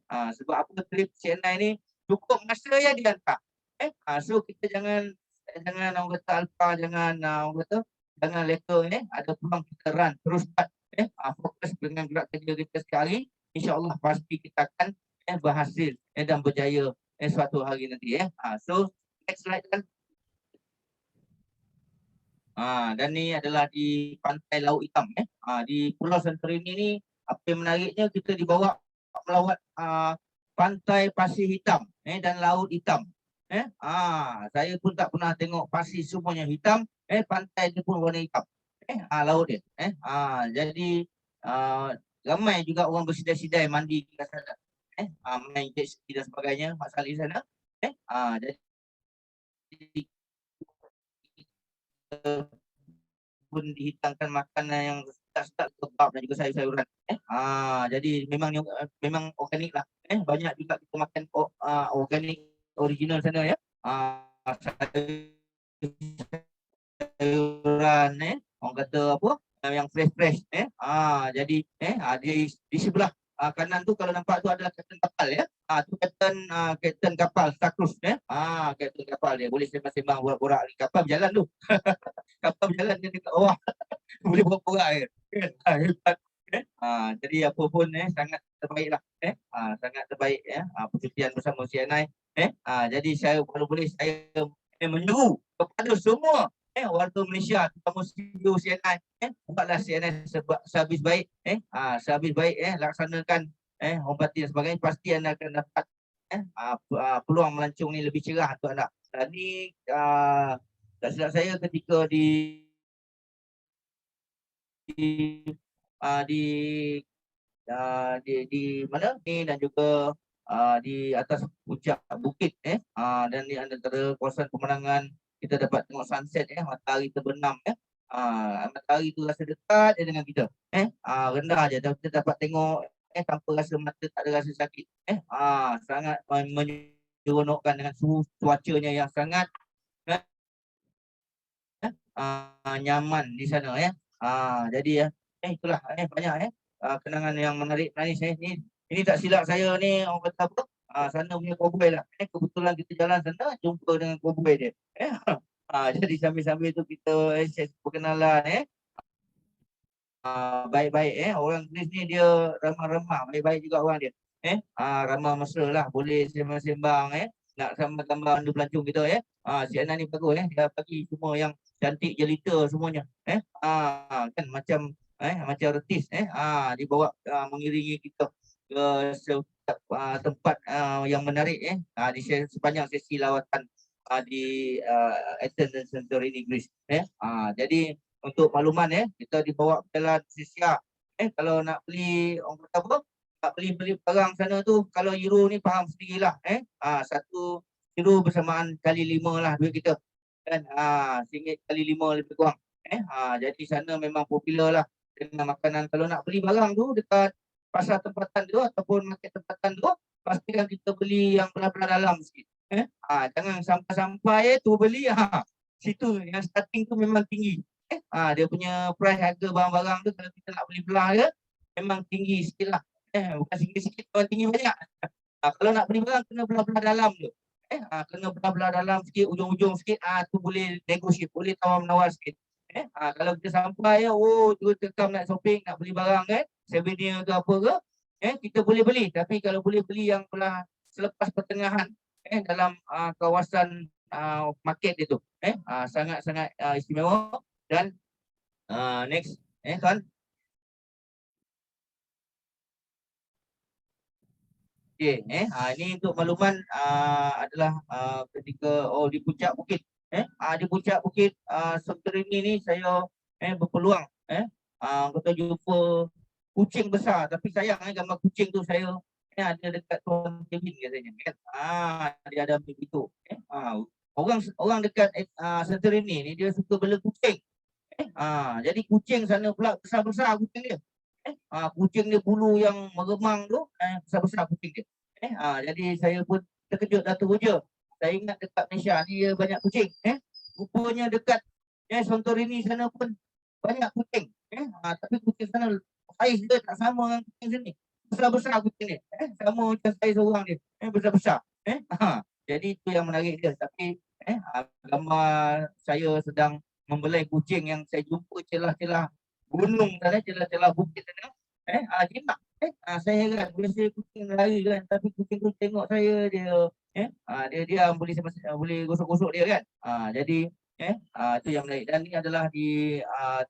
Sebab apa trip CNI ni cukup masa yang dihantar. So kita jangan orang kata alpa, jangan orang kata jangan leka ada peluang kita run terus fokus dengan gerak kerja kita sekali, insya-Allah pasti kita akan berhasil dan berjaya suatu hari nanti. So next slide kan. Dan ni adalah di pantai Laut Hitam. Di Pulau Santorini ni apa yang menariknya, kita dibawa melawat pantai pasir hitam dan laut hitam. Saya pun tak pernah tengok pasir semuanya hitam, pantai dia pun warna hitam. Laut dia. Jadi ramai juga orang bersidai-sidai mandi di sana. Main jet ski dan sebagainya, masalah di sana. Jadi pun dihidangkan makanan yang sedap-sedap, kebab dan juga sayur-sayuran. Jadi memang organik lah. Banyak juga kita makan organik original sana ya. Sayuran orang kata apa yang fresh. Jadi di sebelah kanan tu kalau nampak tu adalah kapten kapal ya. Tu kapten kapal Star Cruise kapten kapal dia. Boleh sembang-sembang borak-borak di kapal berjalan tu. Kapal berjalan dia dekat bawah. Boleh borak-borak hebat. Jadi apa pun sangat terbaiklah. Sangat terbaik percutian bersama CNI. Jadi saya kalau boleh saya menyeru kepada semua warga Malaysia, terutama studio CNI, buatlah CNI sehabis baik, sehabis baik laksanakan hormati dan sebagainya, pasti anda akan dapat peluang melancong ni lebih cerah untuk anda. Dan ni tak silap saya ketika di mana ni dan juga di atas puncak bukit dan di antara kawasan pemandangan kita dapat tengok sunset matahari terbenam matahari tu rasa dekat dengan kita rendah aja kita dapat tengok tanpa rasa mata tak ada rasa sakit sangat menyeronokkan dengan suhu cuacanya yang sangat nyaman di sana ya. Jadi ya, itulah banyak kenangan yang menarik manis ini tak silap saya ni orang kata apa? Sana punya cowboy lah. Kebetulan kita jalan sana jumpa dengan cowboy dia. Jadi sambil-sambil tu kita perkenalan baik-baik orang Inggeris ni dia ramah-ramah, baik-baik juga orang dia. Ramah mesra lah, boleh sembang-sembang nak sama gambar anda pelancong kita si Ana ni bagus dia bagi semua yang cantik jelita semuanya. Kan macam macam artis dibawa mengiringi kita ke tempat yang menarik di sepanjang sesi lawatan di Athens dan Santorini Greece. Jadi untuk makluman kita dibawa berjalan Sisia. Kalau nak beli orang kata apa? Nak beli barang sana tu kalau euro ni faham sendirilah satu euro bersamaan kali 5 lah duit kita. Kan RM1 kali 5 lebih kurang. Jadi sana memang popular lah dengan makanan. Kalau nak beli barang tu dekat pasar tempatan tu ataupun market tempatan tu, pastikan kita beli yang belah-belah dalam sikit. Jangan sampai-sampai tu beli situ yang starting tu memang tinggi. Dia punya price harga barang-barang tu kalau kita nak beli belah dia memang tinggi sikit lah. Bukan sikit-sikit, memang tinggi banyak. Kalau nak beli barang kena belah-belah dalam tu. Kena belah-belah dalam sikit, ujung-ujung sikit, tu boleh negotiate, boleh tawar-menawar sikit. Kalau kita sampai terus tekam nak shopping, nak beli barang souvenir ke apa ke, kita boleh beli. Tapi kalau boleh beli yang belah selepas pertengahan dalam kawasan market dia tu, sangat-sangat istimewa. Dan next tuan. Okey, ini untuk makluman adalah ketika di puncak bukit. Di puncak bukit Santorini ni saya berpeluang kita jumpa kucing besar, tapi sayang gambar kucing tu saya ada dekat Tuan Kevin katanya kan. Dia ada begitu. Orang dekat Santorini ni dia suka bela kucing. Jadi kucing sana pula besar-besar kucing dia. Kucing dia bulu yang meremang tu besar-besar kucing dia. Jadi saya pun terkejut dah teruja. Saya ingat dekat Malaysia ni banyak kucing. Rupanya dekat Santorini sana pun banyak kucing. Tapi kucing sana saiz dia tak sama dengan kucing sini. Besar-besar kucing dia. Sama macam saiz orang dia. Besar-besar. Jadi itu yang menarik dia. Tapi gambar saya sedang membelai kucing yang saya jumpa celah-celah gunung sana, celah-celah bukit sana. Jinak. Saya heran, biasa kucing lari kan, tapi kucing tu tengok saya dia dia boleh gosok-gosok dia kan. Jadi itu yang menarik. Dan ini adalah di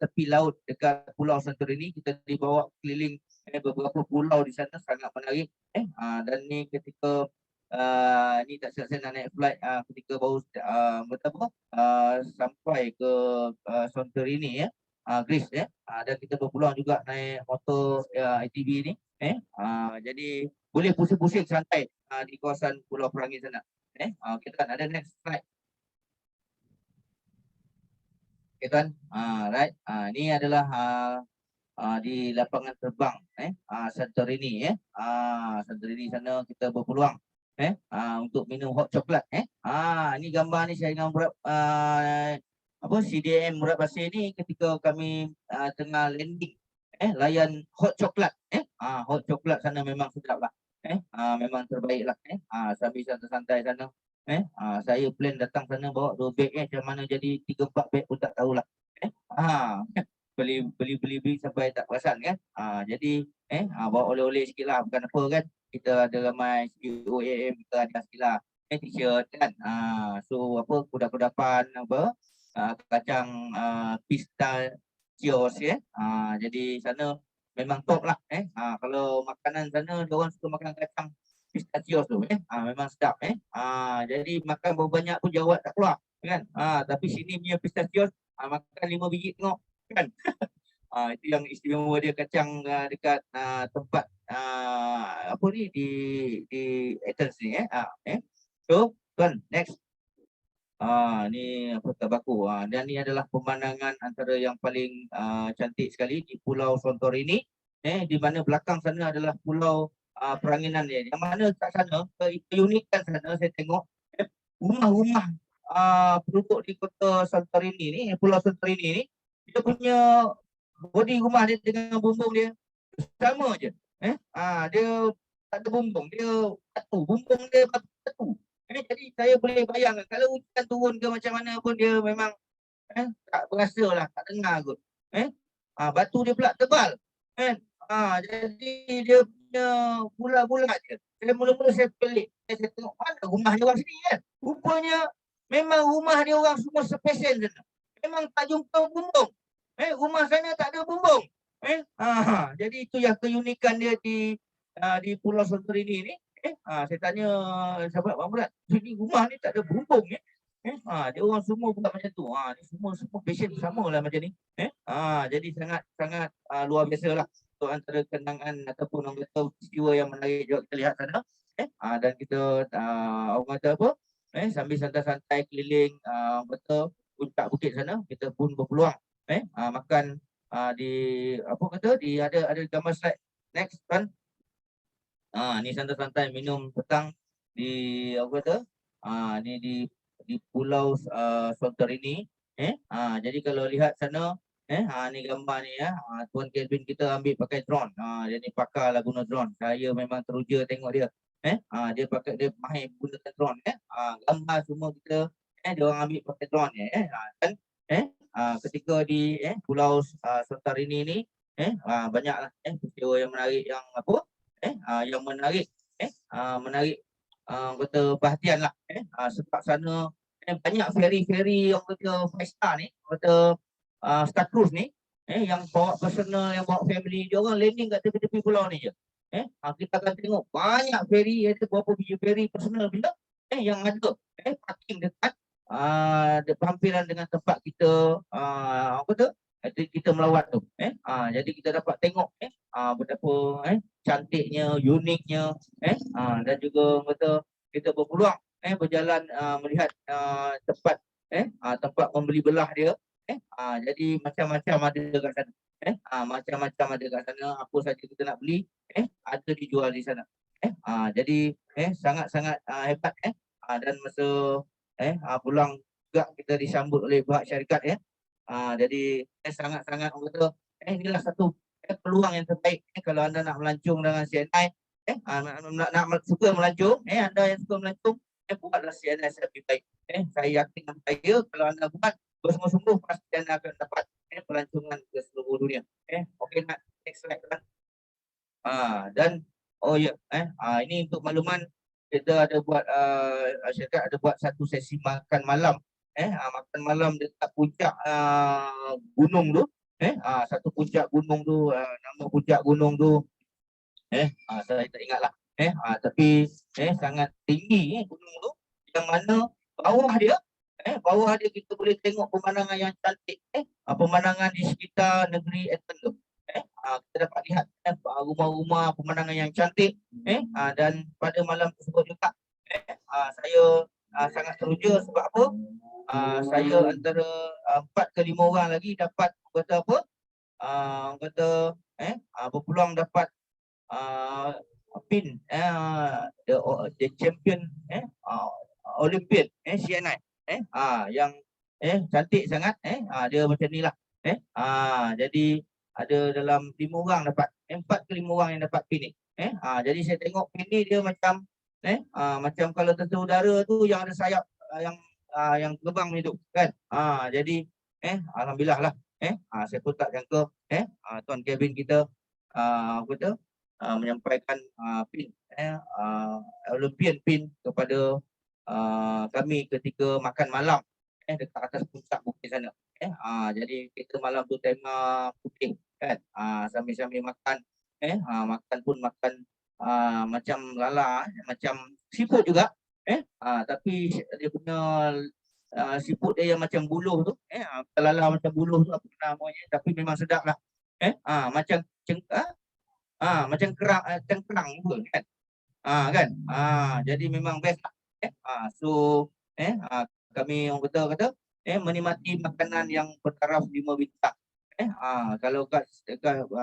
tepi laut dekat Pulau Santorini. Kita dibawa keliling beberapa pulau di sana, sangat menarik. Dan ni ketika ni tak silap saya nak naik flight ketika baru sampai ke Santorini Greece dan kita berpeluang juga naik motor ATV ni jadi boleh pusing-pusing santai di kawasan Pulau Perangi sana. Kita ada next slide. Okay tuan, right. Ni adalah di lapangan terbang Santorini Santorini sana kita berpeluang untuk minum hot coklat. Ni gambar ni saya dengan CDM Murad Basir ni ketika kami tengah landing layan hot coklat. Hot coklat sana memang sedap lah. Memang terbaik lah. Sambil santai-santai sana. Saya plan datang sana bawa 2 beg macam mana jadi 3-4 beg pun tak tahulah. Beli sampai tak perasan kan. Jadi bawa oleh-oleh sikit lah, bukan apa kan. Kita ada ramai COAM, kita ada sikit lah t-shirt kan. So kudapan kacang pistachios jadi sana memang top lah. Kalau makanan sana dia orang suka makan kacang pistachios tu memang sedap. Jadi makan berapa banyak pun jawab tak keluar kan. Tapi sini punya pistachios makan 5 biji tengok kan. Itu yang istimewa dia, kacang dekat tempat di Athens ni. So tuan next. Ni tabaku. Dan ni adalah pemandangan antara yang paling cantik sekali di Pulau Santorini. Di mana belakang sana adalah Pulau Peranginan dia. Yang mana kat sana keunikan sana saya tengok rumah-rumah penduduk di kota Santorini ni, Pulau Santorini ni, dia punya body rumah dia dengan bumbung dia sama je. Dia tak ada bumbung, dia batu, bumbung dia batu. Jadi saya boleh bayangkan kalau hujan turun ke macam mana pun dia memang tak berasa lah, tak dengar kot. Batu dia pula tebal. Jadi dia punya bulat-bulat je. Mula-mula saya pelik. Saya tengok mana rumah dia orang sini kan. Rupanya memang rumah dia orang semua sepesen sana. Memang tak jumpa bumbung. Rumah sana tak ada bumbung. Jadi itu yang keunikan dia di Pulau Santorini ni. Saya tanya sahabat Bang Murat, ini rumah ni tak ada bumbung ya. Dia orang semua buat macam tu. Dia semua passion sama lah macam ni. Jadi sangat luar biasa lah. Untuk antara kenangan ataupun orang kata peristiwa yang menarik juga kita lihat sana. Dan kita orang kata apa? Sambil santai-santai keliling betul puncak bukit sana, kita pun berpeluang makan di apa kata di ada gambar slide next kan. Ni santai-santai minum petang di apa kata di Pulau Santorini. Jadi kalau lihat sana ni gambar ni ya, Tuan Kelvin kita ambil pakai drone. Dia ni pakar lah guna drone. Saya memang teruja tengok dia. Dia mahir gunakan drone gambar semua kita dia orang ambil pakai drone dan ketika di Pulau Santorini ni banyaklah peristiwa yang menarik yang apa yang menarik kata perhatian lah sebab sana banyak feri-feri yang kata 5 star ni kata Star Cruise ni yang bawa personal, yang bawa family, dia orang landing kat tepi-tepi pulau ni je. Kita akan tengok banyak feri, ada beberapa biji feri personal bila yang ada parking dekat berhampiran dengan tempat kita apa tu kita melawat tu. Jadi kita dapat tengok betapa cantiknya, uniknya dan juga kata kita berpeluang berjalan melihat tempat tempat membeli belah dia. Jadi macam-macam ada kat sana. Macam-macam ada kat sana. Apa saja kita nak beli ada dijual di sana. Jadi sangat-sangat hebat dan masa pulang juga kita disambut oleh pihak syarikat jadi sangat-sangat orang kata inilah satu peluang yang terbaik kalau anda nak melancong dengan CNI nak suka melancong anda yang suka melancong buatlah CNI lebih baik. Saya yakin dan percaya kalau anda buat bersungguh-sungguh pasti anda akan dapat pelancongan ke seluruh dunia. Okey, next slide kan. Dan ini untuk makluman kita ada buat syarikat ada buat satu sesi makan malam makan malam dekat puncak gunung tu satu puncak gunung tu nama puncak gunung tu saya tak ingatlah tapi sangat tinggi gunung tu yang mana bawah dia kita boleh tengok pemandangan yang cantik pemandangan di sekitar negeri Athens tu kita dapat lihat rumah-rumah pemandangan yang cantik dan pada malam tersebut juga saya sangat teruja sebab apa saya antara 4 ke 5 orang lagi dapat kata apa berpeluang dapat pin the champion Olympian CNI yang cantik sangat dia macam ni lah jadi ada dalam 5 orang dapat 4 ke 5 orang yang dapat pin ni jadi saya tengok pin ni dia macam macam kalau tentera udara tu yang ada sayap yang terbang ni tu kan jadi alhamdulillah lah saya pun tak jangka Tuan Kevin kita menyampaikan pin Olympian pin kepada kami ketika makan malam dekat atas puncak bukit sana. Jadi kita malam tu tema putih kan sambil-sambil makan makan pun makan macam lala macam seafood juga tapi dia punya seafood dia yang macam buluh tu lala macam buluh tu apa namanya tapi memang sedap lah macam macam cengkrang pun kan kan jadi memang best lah so kami orang kata menikmati makanan yang bertaraf 5 bintang kalau kat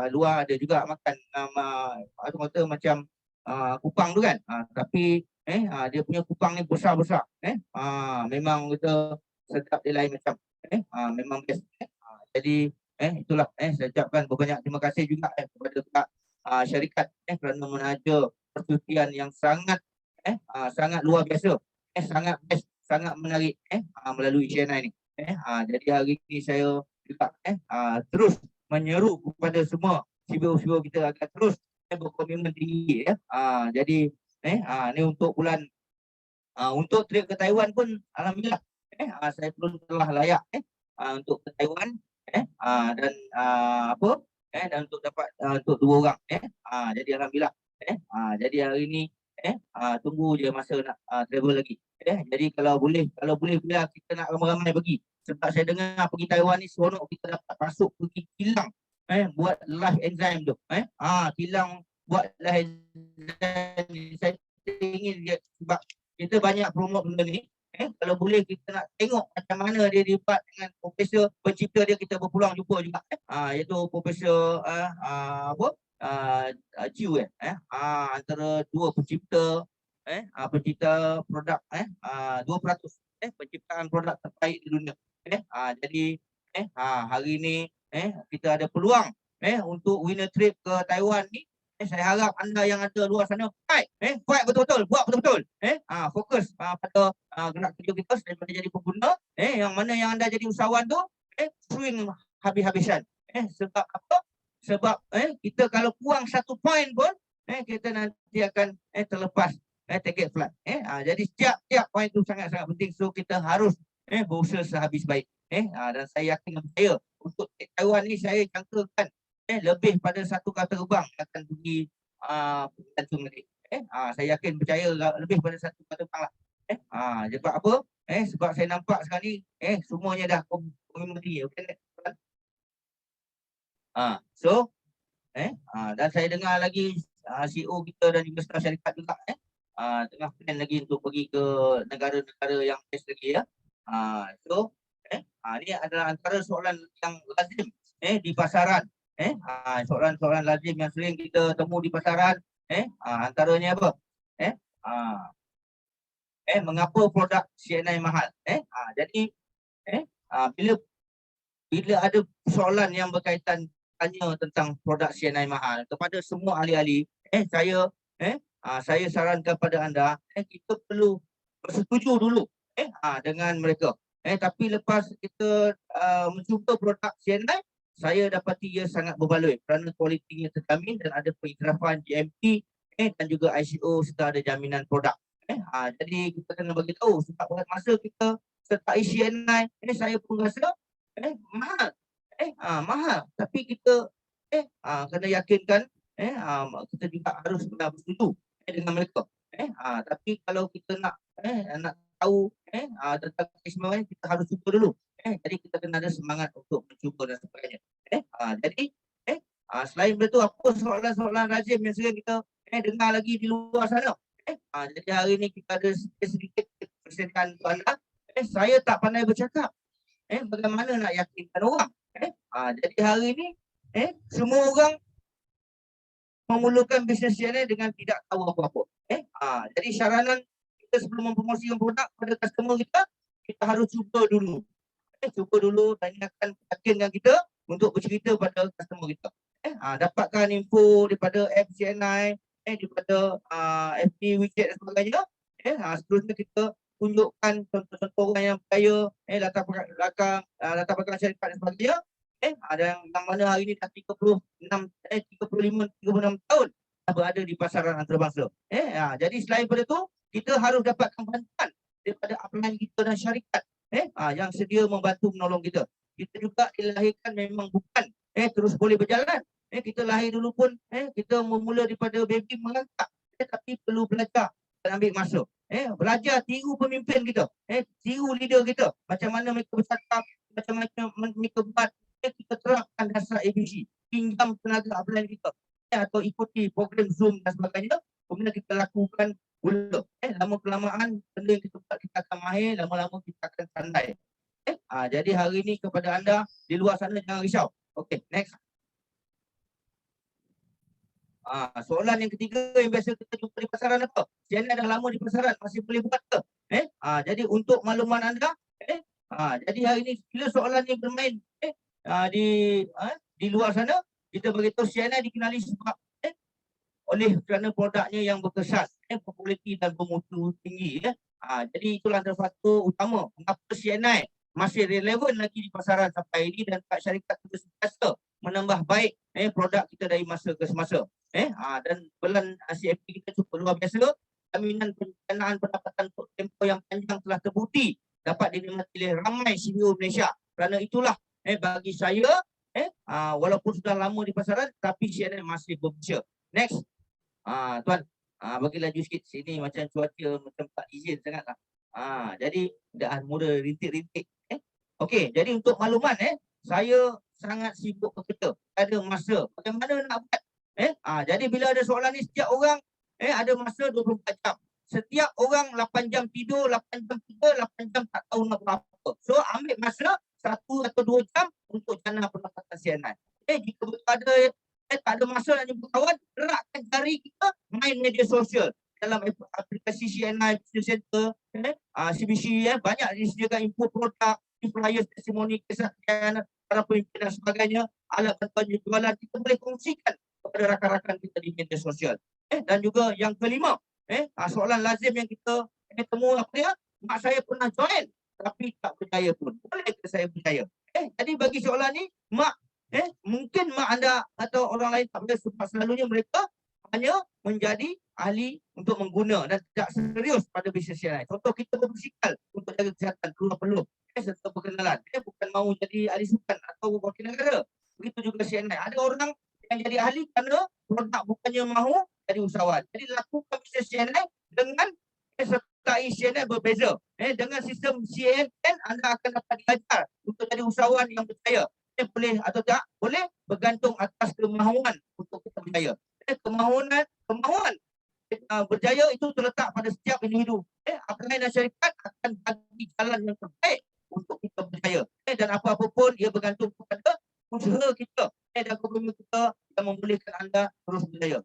luar ada juga makan kata macam kupang tu kan tapi dia punya kupang ni besar-besar. Memang kita sedap dia lain macam. Memang best. Jadi itulah saya ucapkan berbanyak terima kasih juga kepada pihak syarikat kerana menaja percutian yang sangat sangat luar biasa. Sangat best, sangat menarik melalui CNI ni. Jadi hari ini saya juga terus menyeru kepada semua CBO kita akan terus berkomitmen tinggi ya. Jadi ni untuk bulan untuk trip ke Taiwan pun alhamdulillah saya pun telah layak untuk ke Taiwan dan dan untuk dapat untuk 2 orang jadi alhamdulillah jadi hari ini tunggu je masa nak travel lagi jadi kalau boleh bila kita nak ramai-ramai pergi sebab saya dengar pergi Taiwan ni seronok kita dapat masuk pergi kilang buat live enzyme tu kilang buat live enzyme saya ingin dia sebab kita banyak promote benda ni kalau boleh kita nak tengok macam mana dia dibuat dengan profesor pencipta dia kita berpeluang jumpa juga iaitu profesor Chiu antara dua pencipta pencipta produk 2% penciptaan produk terbaik di dunia jadi hari ini kita ada peluang untuk winner trip ke Taiwan ni saya harap anda yang ada luar sana fight betul-betul buat betul-betul fokus pada gerak kerja kita daripada jadi pengguna yang mana yang anda jadi usahawan tu swing habis-habisan sebab apa sebab kita kalau kurang 1 poin pun kita nanti akan terlepas tiket flight jadi setiap poin tu sangat-sangat penting so kita harus berusaha sehabis baik dan saya yakin saya untuk Taiwan ni saya jangkakan lebih pada 1 kapal terbang akan pergi bergantung nanti. Saya yakin percaya lebih pada 1 kapal terbang lah. Sebab apa? Sebab saya nampak sekarang ni semuanya dah komitmen. Okay? So dan saya dengar lagi CEO kita dan juga staf syarikat juga tengah plan lagi untuk pergi ke negara-negara yang best lagi ya. So ini adalah antara soalan yang lazim di pasaran. Soalan-soalan lazim yang sering kita temu di pasaran antaranya apa? Mengapa produk CNI mahal? Jadi bila ada soalan yang berkaitan tanya tentang produk CNI mahal kepada semua ahli-ahli saya sarankan pada anda kita perlu bersetuju dulu dengan mereka. Tapi lepas kita mencuba produk CNI saya dapati ia sangat berbaloi kerana kualitinya terjamin dan ada pengiktirafan GMP dan juga ICO serta ada jaminan produk. Jadi kita kena bagi tahu sebab pada masa kita sertai CNI saya pun rasa mahal. Mahal tapi kita kena yakinkan kita juga harus bersetuju dengan mereka. Tapi kalau kita nak tahu tentang keistimewaan kita harus cuba dulu. Jadi kita kena ada semangat untuk mencuba dan sebagainya. Jadi selain itu apa soalan-soalan lazim yang sering kita dengar lagi di luar sana. Jadi hari ini kita ada sedikit persediaan untuk anda. Saya tak pandai bercakap. Bagaimana nak yakinkan orang? Jadi hari ini semua orang memulakan bisnes CNI dengan tidak tahu apa-apa. Jadi saranan kita sebelum mempromosikan produk pada customer kita harus cuba dulu. Cuba dulu dan ini akan yakinkan kita untuk bercerita pada customer kita. Dapatkan info daripada app CNI, daripada FB, WeChat dan sebagainya. Seterusnya kita tunjukkan contoh-contoh orang yang berjaya, latar belakang syarikat dan sebagainya. Ada yang mana hari ini dah 36 tahun dah berada di pasaran antarabangsa. Jadi selain daripada itu, kita harus dapatkan bantuan daripada upline kita dan syarikat yang sedia membantu menolong kita. Kita juga dilahirkan memang bukan terus boleh berjalan. Kita lahir dulu pun kita memula daripada baby merangkak tapi perlu belajar dan ambil masa. Belajar tiru pemimpin kita, tiru leader kita, macam mana mereka bercakap, macam mana mereka buat. Kita terapkan dasar ABC, pinjam tenaga upline kita atau ikuti program Zoom dan sebagainya. Kemudian kita lakukan pula. Lama-kelamaan benda yang kita buat kita akan mahir, lama-lama kita akan pandai. Jadi hari ini kepada anda di luar sana jangan risau. Okey, next. Soalan yang ketiga yang biasa kita jumpa di pasaran apa? CNI dah lama di pasaran, masih boleh buat ke? Jadi untuk makluman anda, jadi hari ini bila soalan ni bermain di luar sana, kita beritahu CNI dikenali sebab oleh kerana produknya yang berkesan, populariti dan bermutu tinggi. Jadi itulah antara faktor utama mengapa CNI masih relevan lagi di pasaran sampai ini dan syarikat terus biasa menambah baik produk kita dari masa ke semasa. Dan pelan CFP kita cukup luar biasa. Jaminan perencanaan pendapatan untuk tempoh yang panjang telah terbukti dapat dinikmati oleh ramai CBO Malaysia. Kerana itulah bagi saya walaupun sudah lama di pasaran tapi CNI masih berbisa. Next. Tuan, bagi laju sikit sini macam cuaca macam tak izin sangatlah. Jadi dah mula rintik-rintik. Okey, jadi untuk makluman saya sangat sibuk bekerja. Ada masa. Bagaimana nak buat? Jadi bila ada soalan ni setiap orang ada masa 24 jam. Setiap orang 8 jam tidur, 8 jam tidur, 8 jam tak tahu nak buat apa. So ambil masa 1 atau 2 jam untuk jana pendapatan CNI. Jika ada tak ada masa nak jumpa kawan, gerakkan jari kita main media sosial. Dalam aplikasi CNI Business Center, CBC banyak disediakan info produk, flyers, testimoni, kisah para pemimpin dan sebagainya, alat bantuan jualan kita boleh kongsikan kepada rakan-rakan kita di media sosial. Dan juga yang kelima, soalan lazim yang kita temu apa dia? Mak saya pernah join tapi tak berjaya pun. Boleh ke saya berjaya? Jadi bagi soalan ni, mak mungkin mak anda atau orang lain tak boleh sebab selalunya mereka hanya menjadi ahli untuk mengguna dan tidak serius pada bisnes CNI. Contoh kita berbasikal untuk jaga kesihatan keluar peluh serta perkenalan. Bukan mahu jadi ahli sukan atau wakil negara. Begitu juga CNI. Ada orang yang jadi ahli kerana produk bukannya mahu jadi usahawan. Jadi lakukan bisnes CNI dengan sertai CNI berbeza. Dengan sistem CNN anda akan dapat diajar untuk jadi usahawan yang berjaya. Boleh atau tak boleh bergantung atas kemahuan untuk kita berjaya. Kemahuan berjaya itu terletak pada setiap individu. Upline dan syarikat akan bagi jalan yang terbaik untuk kita berjaya. Dan apa-apa pun ia bergantung kepada usaha kita dan komitmen kita yang membolehkan anda terus berjaya.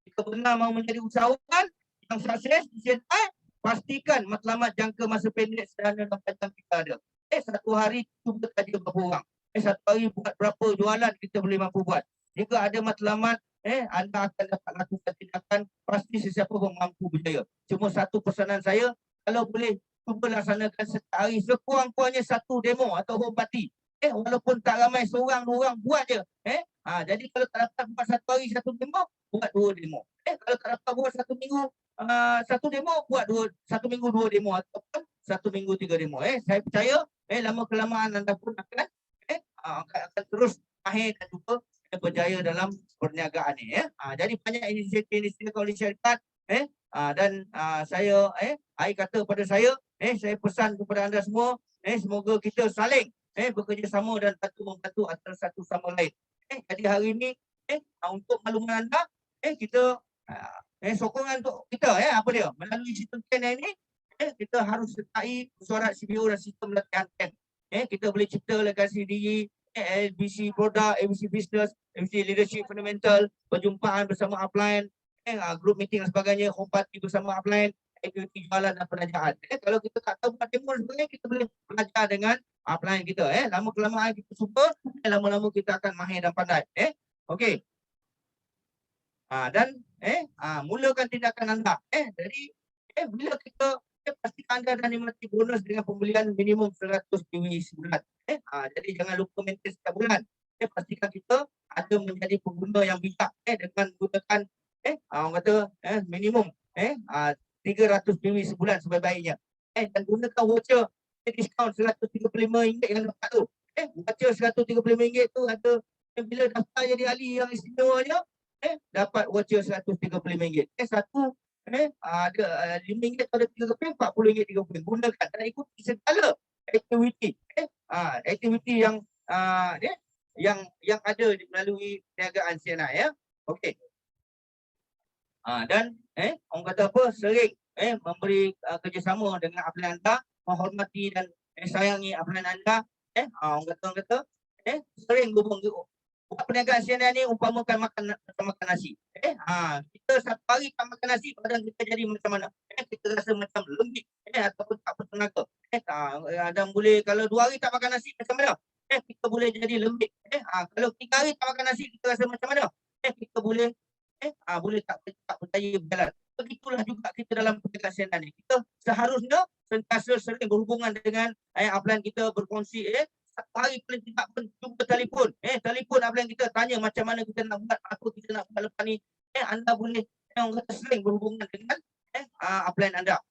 Jika benar mahu menjadi usahawan yang sukses di CNI, pastikan matlamat jangka masa pendek, sederhana dan panjang kita ada. Satu hari cuba saja berapa orang. Satu hari buat berapa jualan kita boleh mampu buat. Jika ada matlamat, anda akan dapat lakukan tindakan, pasti sesiapa pun mampu berjaya. Cuma satu pesanan saya, kalau boleh cuba laksanakan setiap hari sekurang-kurangnya satu demo atau home party. Walaupun tak ramai, seorang dua orang buat je. Jadi kalau tak dapat buat satu hari satu demo, buat 2 demo. Kalau tak dapat buat satu minggu satu demo, buat satu minggu 2 demo ataupun satu minggu 3 demo. Saya percaya lama kelamaan anda pun akan terus mahir dan juga berjaya dalam perniagaan ni. Jadi banyak inisiatif oleh syarikat dan saya kata pada saya pesan kepada anda semua semoga kita saling bekerjasama dan membantu antara satu sama lain. Jadi hari ini untuk makluman anda kita sokongan untuk kita apa dia melalui sistem CAN ini kita harus sertai surat CBO dan sistem latihan CAN. Kita boleh cipta legasi diri, LBC produk, ABC business, ABC leadership fundamental, perjumpaan bersama upline, group meeting dan sebagainya, home party bersama upline, aktiviti jualan dan penajaan. Kalau kita tak tahu buat demo sebagainya, kita boleh belajar dengan upline kita. Lama kelamaan kita suka, lama-lama kita akan mahir dan pandai. Okey. Dan mulakan tindakan anda. Jadi bila kita pastikan anda dah nikmati bonus dengan pembelian minimum 100 PW sebulan. Jadi jangan lupa maintain setiap bulan. Pastikan kita ada menjadi pengguna yang bijak dengan menggunakan orang kata minimum 300 PW sebulan sebaik-baiknya. Dan gunakan voucher diskaun RM135 yang dapat tu. Voucher RM135 tu ada bila daftar jadi ahli yang istimewanya dapat voucher RM135. Satu ada RM5 atau ada RM30, RM40, RM30. Gunakan dan ikuti segala aktiviti. Aktiviti yang ada melalui perniagaan CNI Okey. Dan orang kata apa sering memberi kerjasama dengan upline anda, menghormati dan sayangi upline anda. Orang kata sering buat perniagaan CNI ni umpamakan makan nasi. Kita satu hari tak makan nasi, badan kita jadi macam mana? Kita rasa macam lembik ataupun tak bertenaga. Dan boleh kalau 2 hari tak makan nasi macam mana? Kita boleh jadi lembik. Kalau 3 hari tak makan nasi kita rasa macam mana? Kita boleh boleh tak percaya berjalan. Begitulah juga kita dalam perniagaan CNI ni. Kita seharusnya sentiasa sering berhubungan dengan upline kita, berkongsi satu hari paling tidak pun jumpa telefon. Telefon upline kita tanya macam mana kita nak buat, apa kita nak buat lepas ni. Anda boleh orang kata sering berhubungan dengan upline anda.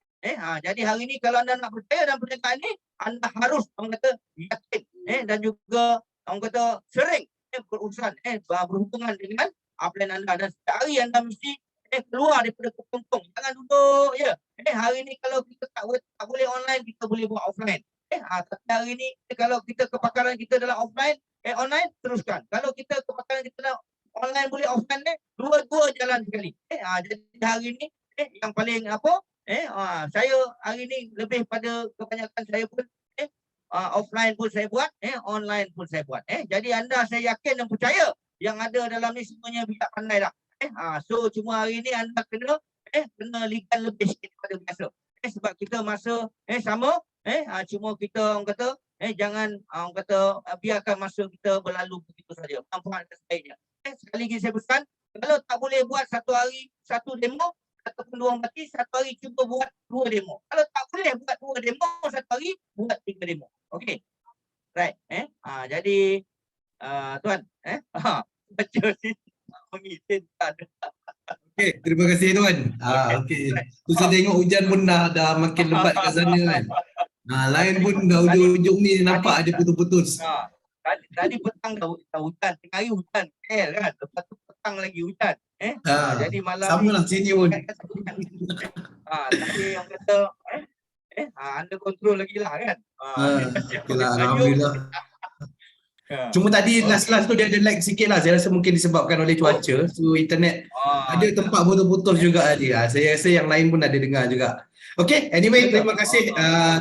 Jadi hari ni kalau anda nak percaya dalam perniagaan ni, anda harus orang kata yakin dan juga orang kata sering berurusan berhubungan dengan upline anda, dan setiap hari anda mesti keluar daripada kepungkung. Jangan duduk je. Hari ni kalau kita tak boleh online, kita boleh buat offline. Tapi hari ni kalau kita kepakaran kita dalam offline, online teruskan. Kalau kita kepakaran kita dalam online boleh offline dua jalan sekali. Jadi hari ni yang paling saya hari ni lebih pada kebanyakan saya pun offline pun saya buat, online pun saya buat. Jadi anda saya yakin dan percaya yang ada dalam ni semuanya bijak pandai dah. So cuma hari ni anda kena ligan lebih sikit daripada biasa. Sebab kita masa sama, cuma kita orang kata jangan orang kata biarkan masa kita berlalu begitu saja. Manfaatkan sebaiknya. Sekali lagi saya pesan, kalau tak boleh buat satu hari satu demo ataupun 2 mati, satu hari cuba buat 2 demo. Kalau tak boleh buat 2 demo satu hari, buat 3 demo. Okey. Right. Jadi tuan baca ni Okey, terima kasih tuan. Okey. Tu saya tengok hujan pun dah makin lebat kat sana kan. Lain pun dah ujung-ujung ni nampak ada putus-putus. Tadi petang dah hujan, tengah hari hujan kan. Lepas tu petang lagi hujan. Jadi malam samalah sini pun. Tapi yang kata under control lagi lah kan. Okeylah, alhamdulillah. Cuma tadi last tu dia ada lag sikit lah. Saya rasa mungkin disebabkan oleh cuaca. So internet ada tempat putus-putus juga tadi. Saya rasa yang lain pun ada dengar juga. Okay, anyway, terima kasih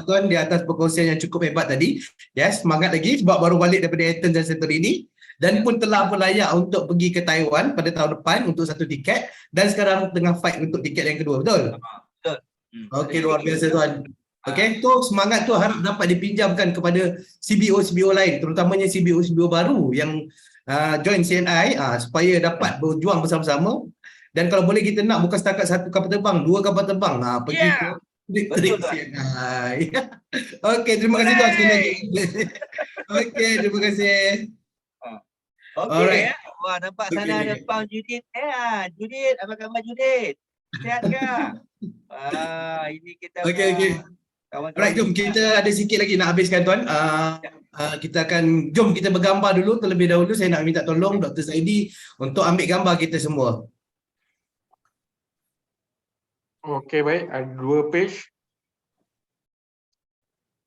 tuan di atas perkongsian yang cukup hebat tadi. Yes, semangat lagi sebab baru balik daripada Athens dan Santorini dan pun telah berlayak untuk pergi ke Taiwan pada tahun depan untuk 1 tiket dan sekarang tengah fight untuk tiket yang kedua, betul? Betul. Okey, luar biasa tuan. Okey, tu semangat tu harap dapat dipinjamkan kepada CBO lain, terutamanya CBO baru yang join CNI supaya dapat berjuang bersama-sama. Dan kalau boleh kita nak bukan setakat 1 kapal terbang, 2 kapal terbang pergi ke trik CNI. Okey, terima kasih tuan sekali lagi. Okey, terima kasih. Okey. Wah, nampak sana ada Pound Judith. Judith, apa khabar Judith? Sihat ke? Ini kita Okey. Alright, jom kita ada sikit lagi nak habiskan tuan. Kita akan jom kita bergambar dulu terlebih dahulu. Saya nak minta tolong Dr. Zaidi untuk ambil gambar kita semua. Okey, baik. Ada 2 page.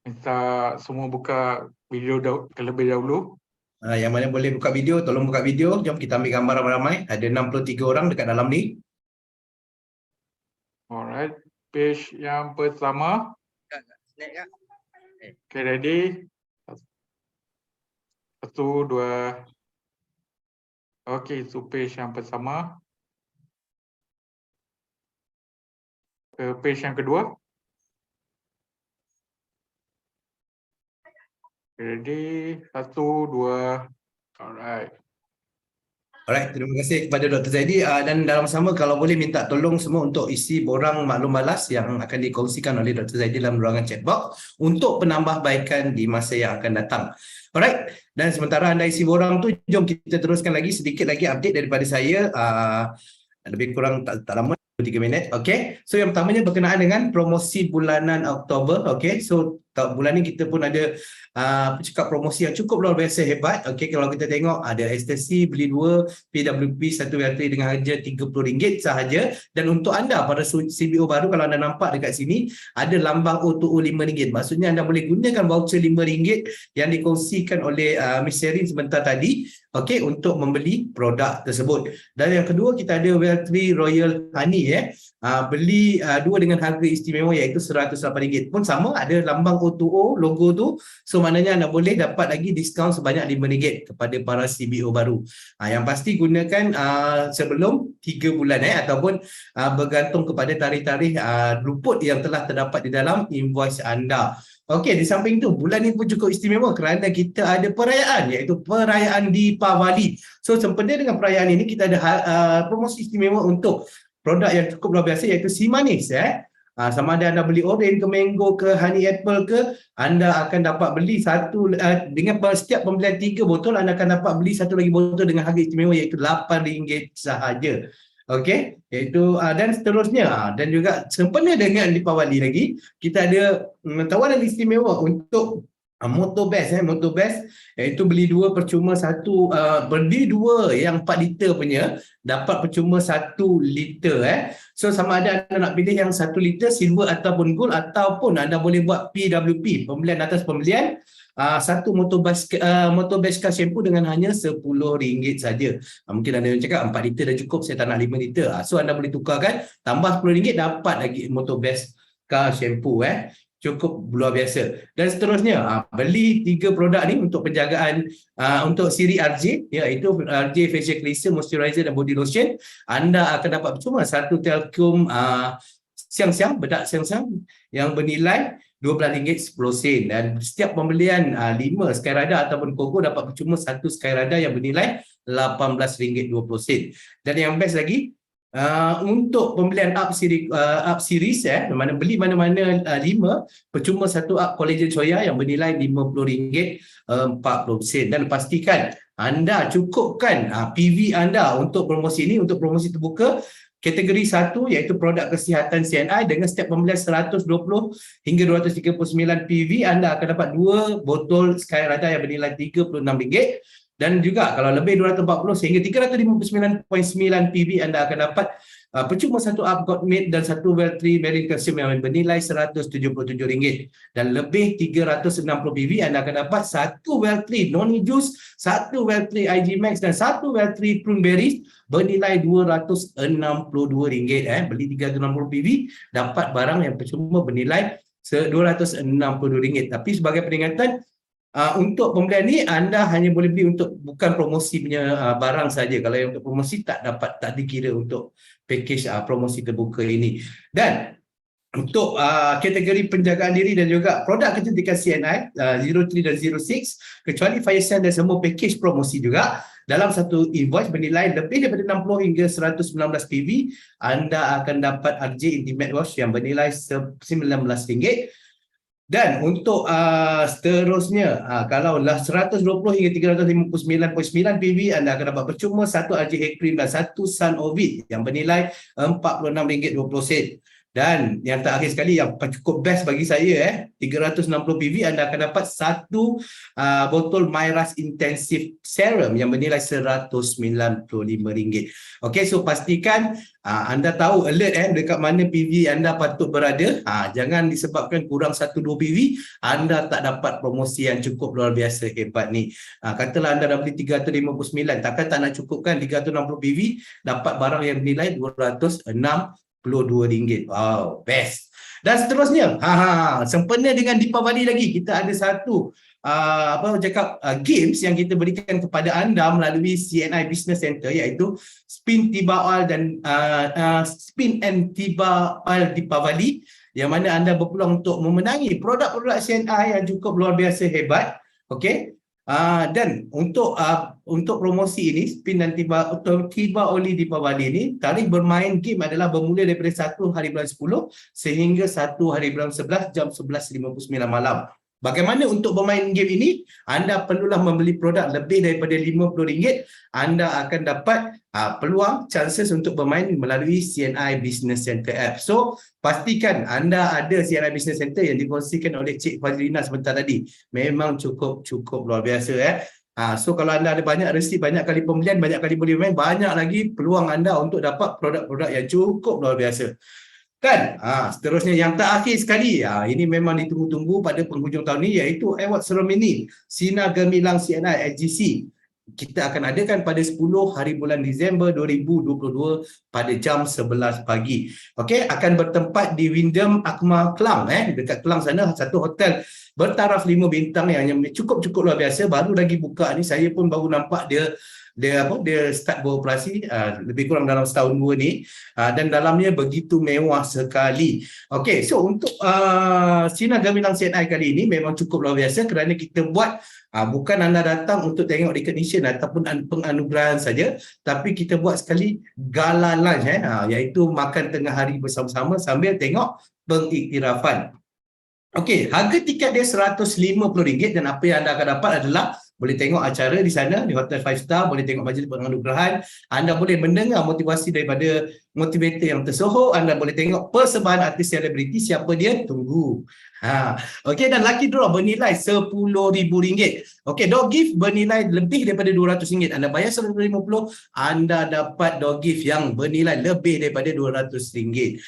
Minta semua buka video terlebih dahulu. Yang mana boleh buka video, tolong buka video. Jom kita ambil gambar ramai-ramai. Ada 63 orang dekat dalam ni. Alright. Page yang pertama. Okay, ready? 1, 2. Okey, itu page yang pertama. Ke page yang kedua. Ready? 1, 2. Alright. Alright, terima kasih kepada Dr. Zaidi dan dalam sama kalau boleh minta tolong semua untuk isi borang maklum balas yang akan dikongsikan oleh Dr. Zaidi dalam ruangan chat box untuk penambahbaikan di masa yang akan datang. Alright, dan sementara anda isi borang tu, jom kita teruskan lagi sedikit lagi update daripada saya. Lebih kurang tak lama, 3 minit. Okay, so yang pertamanya berkenaan dengan promosi bulanan Oktober. Okay, so bulan ni kita pun ada cakap promosi yang cukup luar biasa hebat. Okay, kalau kita tengok ada ekstasi beli 2 PWP 1 bateri dengan harga RM30 sahaja. Dan untuk anda para CBO baru, kalau anda nampak dekat sini ada lambang O2O RM5. Maksudnya anda boleh gunakan voucher RM5 yang dikongsikan oleh Miss Sherin sebentar tadi, okay, untuk membeli produk tersebut. Dan yang kedua kita ada Well3 Royal Honey beli 2 dengan harga istimewa iaitu RM108 pun sama ada lambang O2O logo tu. So maknanya anda boleh dapat lagi diskaun sebanyak RM5 kepada para CBO baru. Yang pasti gunakan sebelum 3 bulan ataupun bergantung kepada tarikh-tarikh luput yang telah terdapat di dalam invoice anda. Okey, di samping itu bulan ini pun cukup istimewa kerana kita ada perayaan, iaitu perayaan Deepavali. So sempena dengan perayaan ini kita ada promosi istimewa untuk produk yang cukup luar biasa, iaitu si manis. Sama ada anda beli orange ke mango ke honey apple ke, anda akan dapat beli satu dengan setiap pembelian 3 botol, anda akan dapat beli satu lagi botol dengan harga istimewa, iaitu RM8 sahaja. Okey, iaitu dan seterusnya. Dan juga sempena dengan Deepavali lagi, kita ada tawaran istimewa untuk Motobest. Motobest iaitu beli 2 percuma 1, beli 2 yang 4 liter punya, dapat percuma 1 liter. So sama ada anda nak pilih yang 1 liter silver ataupun gold, ataupun anda boleh buat PWP, pembelian atas pembelian. Satu Motobest car shampoo dengan hanya RM10 saja. Mungkin ada yang cakap 4 liter dah cukup, saya tak nak 5 liter. So anda boleh tukarkan, tambah RM10 dapat lagi Motobest car shampoo. Cukup luar biasa. Dan seterusnya, beli 3 produk ni untuk penjagaan untuk siri RJ, iaitu RJ Facial Cleanser, Moisturizer dan Body Lotion. Anda akan dapat cuma 1 Telkom siang-siang, bedak siang-siang yang bernilai RM12.10, dan setiap pembelian 5 Skyrada ataupun Kogo dapat percuma 1 Skyrada yang bernilai RM18.20. Dan yang best lagi, untuk pembelian up series, mana beli mana-mana 5 percuma 1 up collagen soya yang bernilai RM50.40. Dan pastikan anda cukupkan PV anda untuk promosi ini, untuk promosi terbuka. Kategori 1 iaitu produk kesihatan CNI, dengan setiap pembelian 120 hingga 239 PV, anda akan dapat 2 botol Skyrada yang bernilai RM36. Dan juga kalau lebih 240 sehingga 359.9 PV, anda akan dapat percuma 1 up Godmate dan 1 Well3 Marine Calcium yang bernilai RM177. Dan lebih 360 PV, anda akan dapat 1 Well3 Noni Juice, 1 Well3 IG Max dan 1 Well3 Prune Berries bernilai RM262. Beli 360 PV, dapat barang yang percuma bernilai RM262. Tapi sebagai peringatan, untuk pembelian ni anda hanya boleh beli untuk bukan promosi punya barang saja. Kalau yang untuk promosi tak dikira untuk package promosi terbuka ini. Dan untuk kategori penjagaan diri dan juga produk kecantikan CNI 03 dan 06, kecuali fire sale dan semua package promosi juga, dalam satu invoice bernilai lebih daripada 60 hingga 119 PV, anda akan dapat RJ Intimate Wash yang bernilai RM19. Dan untuk seterusnya, kalau lah 120 hingga 359.9 PV, anda akan dapat percuma 1 RJ Hair Cream dan 1 Sun Ovid yang bernilai RM46.20. Dan yang terakhir sekali, yang cukup best bagi saya, 360 PV, anda akan dapat 1 botol Myras Intensive Serum yang bernilai RM195. Okey, so pastikan anda tahu alert dekat mana PV anda patut berada. Jangan disebabkan kurang 1-2 PV, anda tak dapat promosi yang cukup luar biasa hebat ni. Katalah anda dah beli 359, takkan tak nak cukupkan 360 PV, dapat barang yang bernilai RM262. Wow, best. Dan seterusnya, sempena dengan Deepavali lagi, kita ada satu games yang kita berikan kepada anda melalui CNI Business Center, iaitu Spin Tiba Oil dan Spin and Tiba Oil Deepavali, yang mana anda berpeluang untuk memenangi produk-produk CNI yang cukup luar biasa hebat. Okey. Dan untuk promosi ini, Spin dan Tiba Oli Deepavali ini, tarikh bermain game adalah bermula daripada 1 hari bulan 10 sehingga 1 hari bulan 11 jam 11.59 malam. Bagaimana untuk bermain game ini? Anda perlulah membeli produk lebih daripada RM50. Anda akan dapat peluang, chances untuk bermain melalui CNI Business Center app. So, pastikan anda ada CNI Business Center yang dikongsikan oleh Cik Fazlina sebentar tadi. Memang cukup luar biasa. So, kalau anda ada banyak resi, banyak kali pembelian, banyak kali boleh main, banyak lagi peluang anda untuk dapat produk-produk yang cukup luar biasa. Kan? Seterusnya yang terakhir sekali, ini memang ditunggu-tunggu pada penghujung tahun ini, iaitu award ceremony Sinar Gemilang CNI SGC kita akan adakan pada 10 hari bulan Disember 2022 pada jam 11 pagi. Okey, akan bertempat di Wyndham Akma Kelang, dekat Kelang sana, satu hotel bertaraf 5 bintang yang cukup luar biasa, baru lagi buka ni. Saya pun baru nampak dia start beroperasi lebih kurang dalam setahun dua ni, dan dalamnya begitu mewah sekali. Okey, so untuk Sinar Gemilang CNI kali ini memang cukup luar biasa kerana kita buat bukan anda datang untuk tengok recognition ataupun penganugerahan saja, tapi kita buat sekali gala lunch, iaitu makan tengah hari bersama-sama sambil tengok pengiktirafan. Okey, harga tiket dia RM150 dan apa yang anda akan dapat adalah boleh tengok acara di sana di Hotel 5 Star, boleh tengok majlis penganugerahan, anda boleh mendengar motivasi daripada motivator yang tersohor, anda boleh tengok persembahan artis selebriti, siapa dia, tunggu. Okey, dan lucky draw bernilai RM10,000. Okey, dog gift bernilai lebih daripada RM200. Anda bayar RM150, anda dapat dog gift yang bernilai lebih daripada RM200.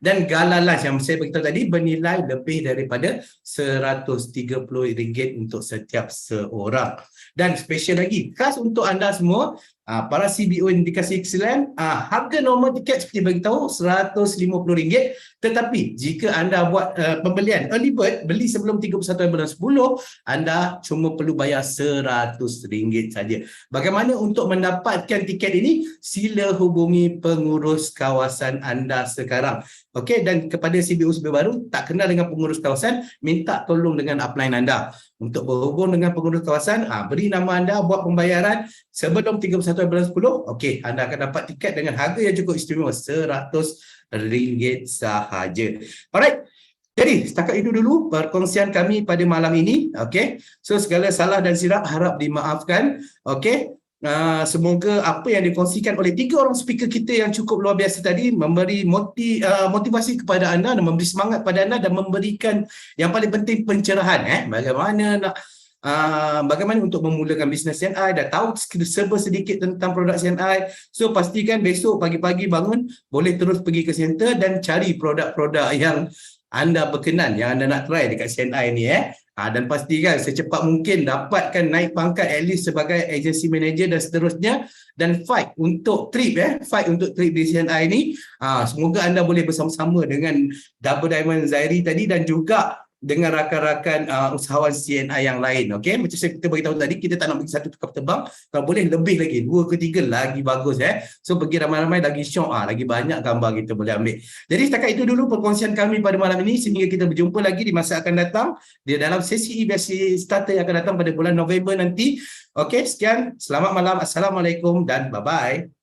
Dan gala lunch yang saya beritahu tadi bernilai lebih daripada RM130 untuk setiap seorang. Dan special lagi, khas untuk anda semua, para CBO Indikasi Excellent, harga normal tiket seperti bagi tahu RM150, tetapi jika anda buat pembelian early bird, beli sebelum 31 bulan 10, anda cuma perlu bayar RM100 saja. Bagaimana untuk mendapatkan tiket ini? Sila hubungi pengurus kawasan anda sekarang. Okey, dan kepada CBO baru tak kenal dengan pengurus kawasan, minta tolong dengan upline anda. Untuk berhubung dengan pengurus kawasan, beri nama anda, buat pembayaran sebelum 31 bulan 10, okey, anda akan dapat tiket dengan harga yang cukup istimewa, RM100 sahaja. Alright. Jadi, setakat itu dulu perkongsian kami pada malam ini. Okey. So, segala salah dan silap harap dimaafkan. Okey. Semoga apa yang dikongsikan oleh 3 orang speaker kita yang cukup luar biasa tadi memberi motivasi kepada anda dan memberi semangat kepada anda dan memberikan yang paling penting pencerahan bagaimana untuk memulakan bisnes CNI, dah tahu serba sedikit tentang produk CNI. So pastikan besok pagi-pagi bangun boleh terus pergi ke center dan cari produk-produk yang anda berkenan, yang anda nak try dekat CNI ni. Dan pastikan secepat mungkin dapatkan naik pangkat at least sebagai agency manager dan seterusnya, dan fight untuk trip di CNI ni. Semoga anda boleh bersama-sama dengan Double Diamond Zairi tadi dan juga dengan rakan-rakan usahawan CNI yang lain. Okey, macam kita beritahu tadi, kita tak nak bagi satu tukar terbang, kalau boleh lebih lagi, 2 ke 3 lagi bagus. So pergi ramai-ramai lagi syok, lagi banyak gambar kita boleh ambil. Jadi setakat itu dulu perkongsian kami pada malam ini, sehingga kita berjumpa lagi di masa akan datang di dalam sesi EBC Starter yang akan datang pada bulan November nanti. Okey, sekian, selamat malam, assalamualaikum dan bye-bye.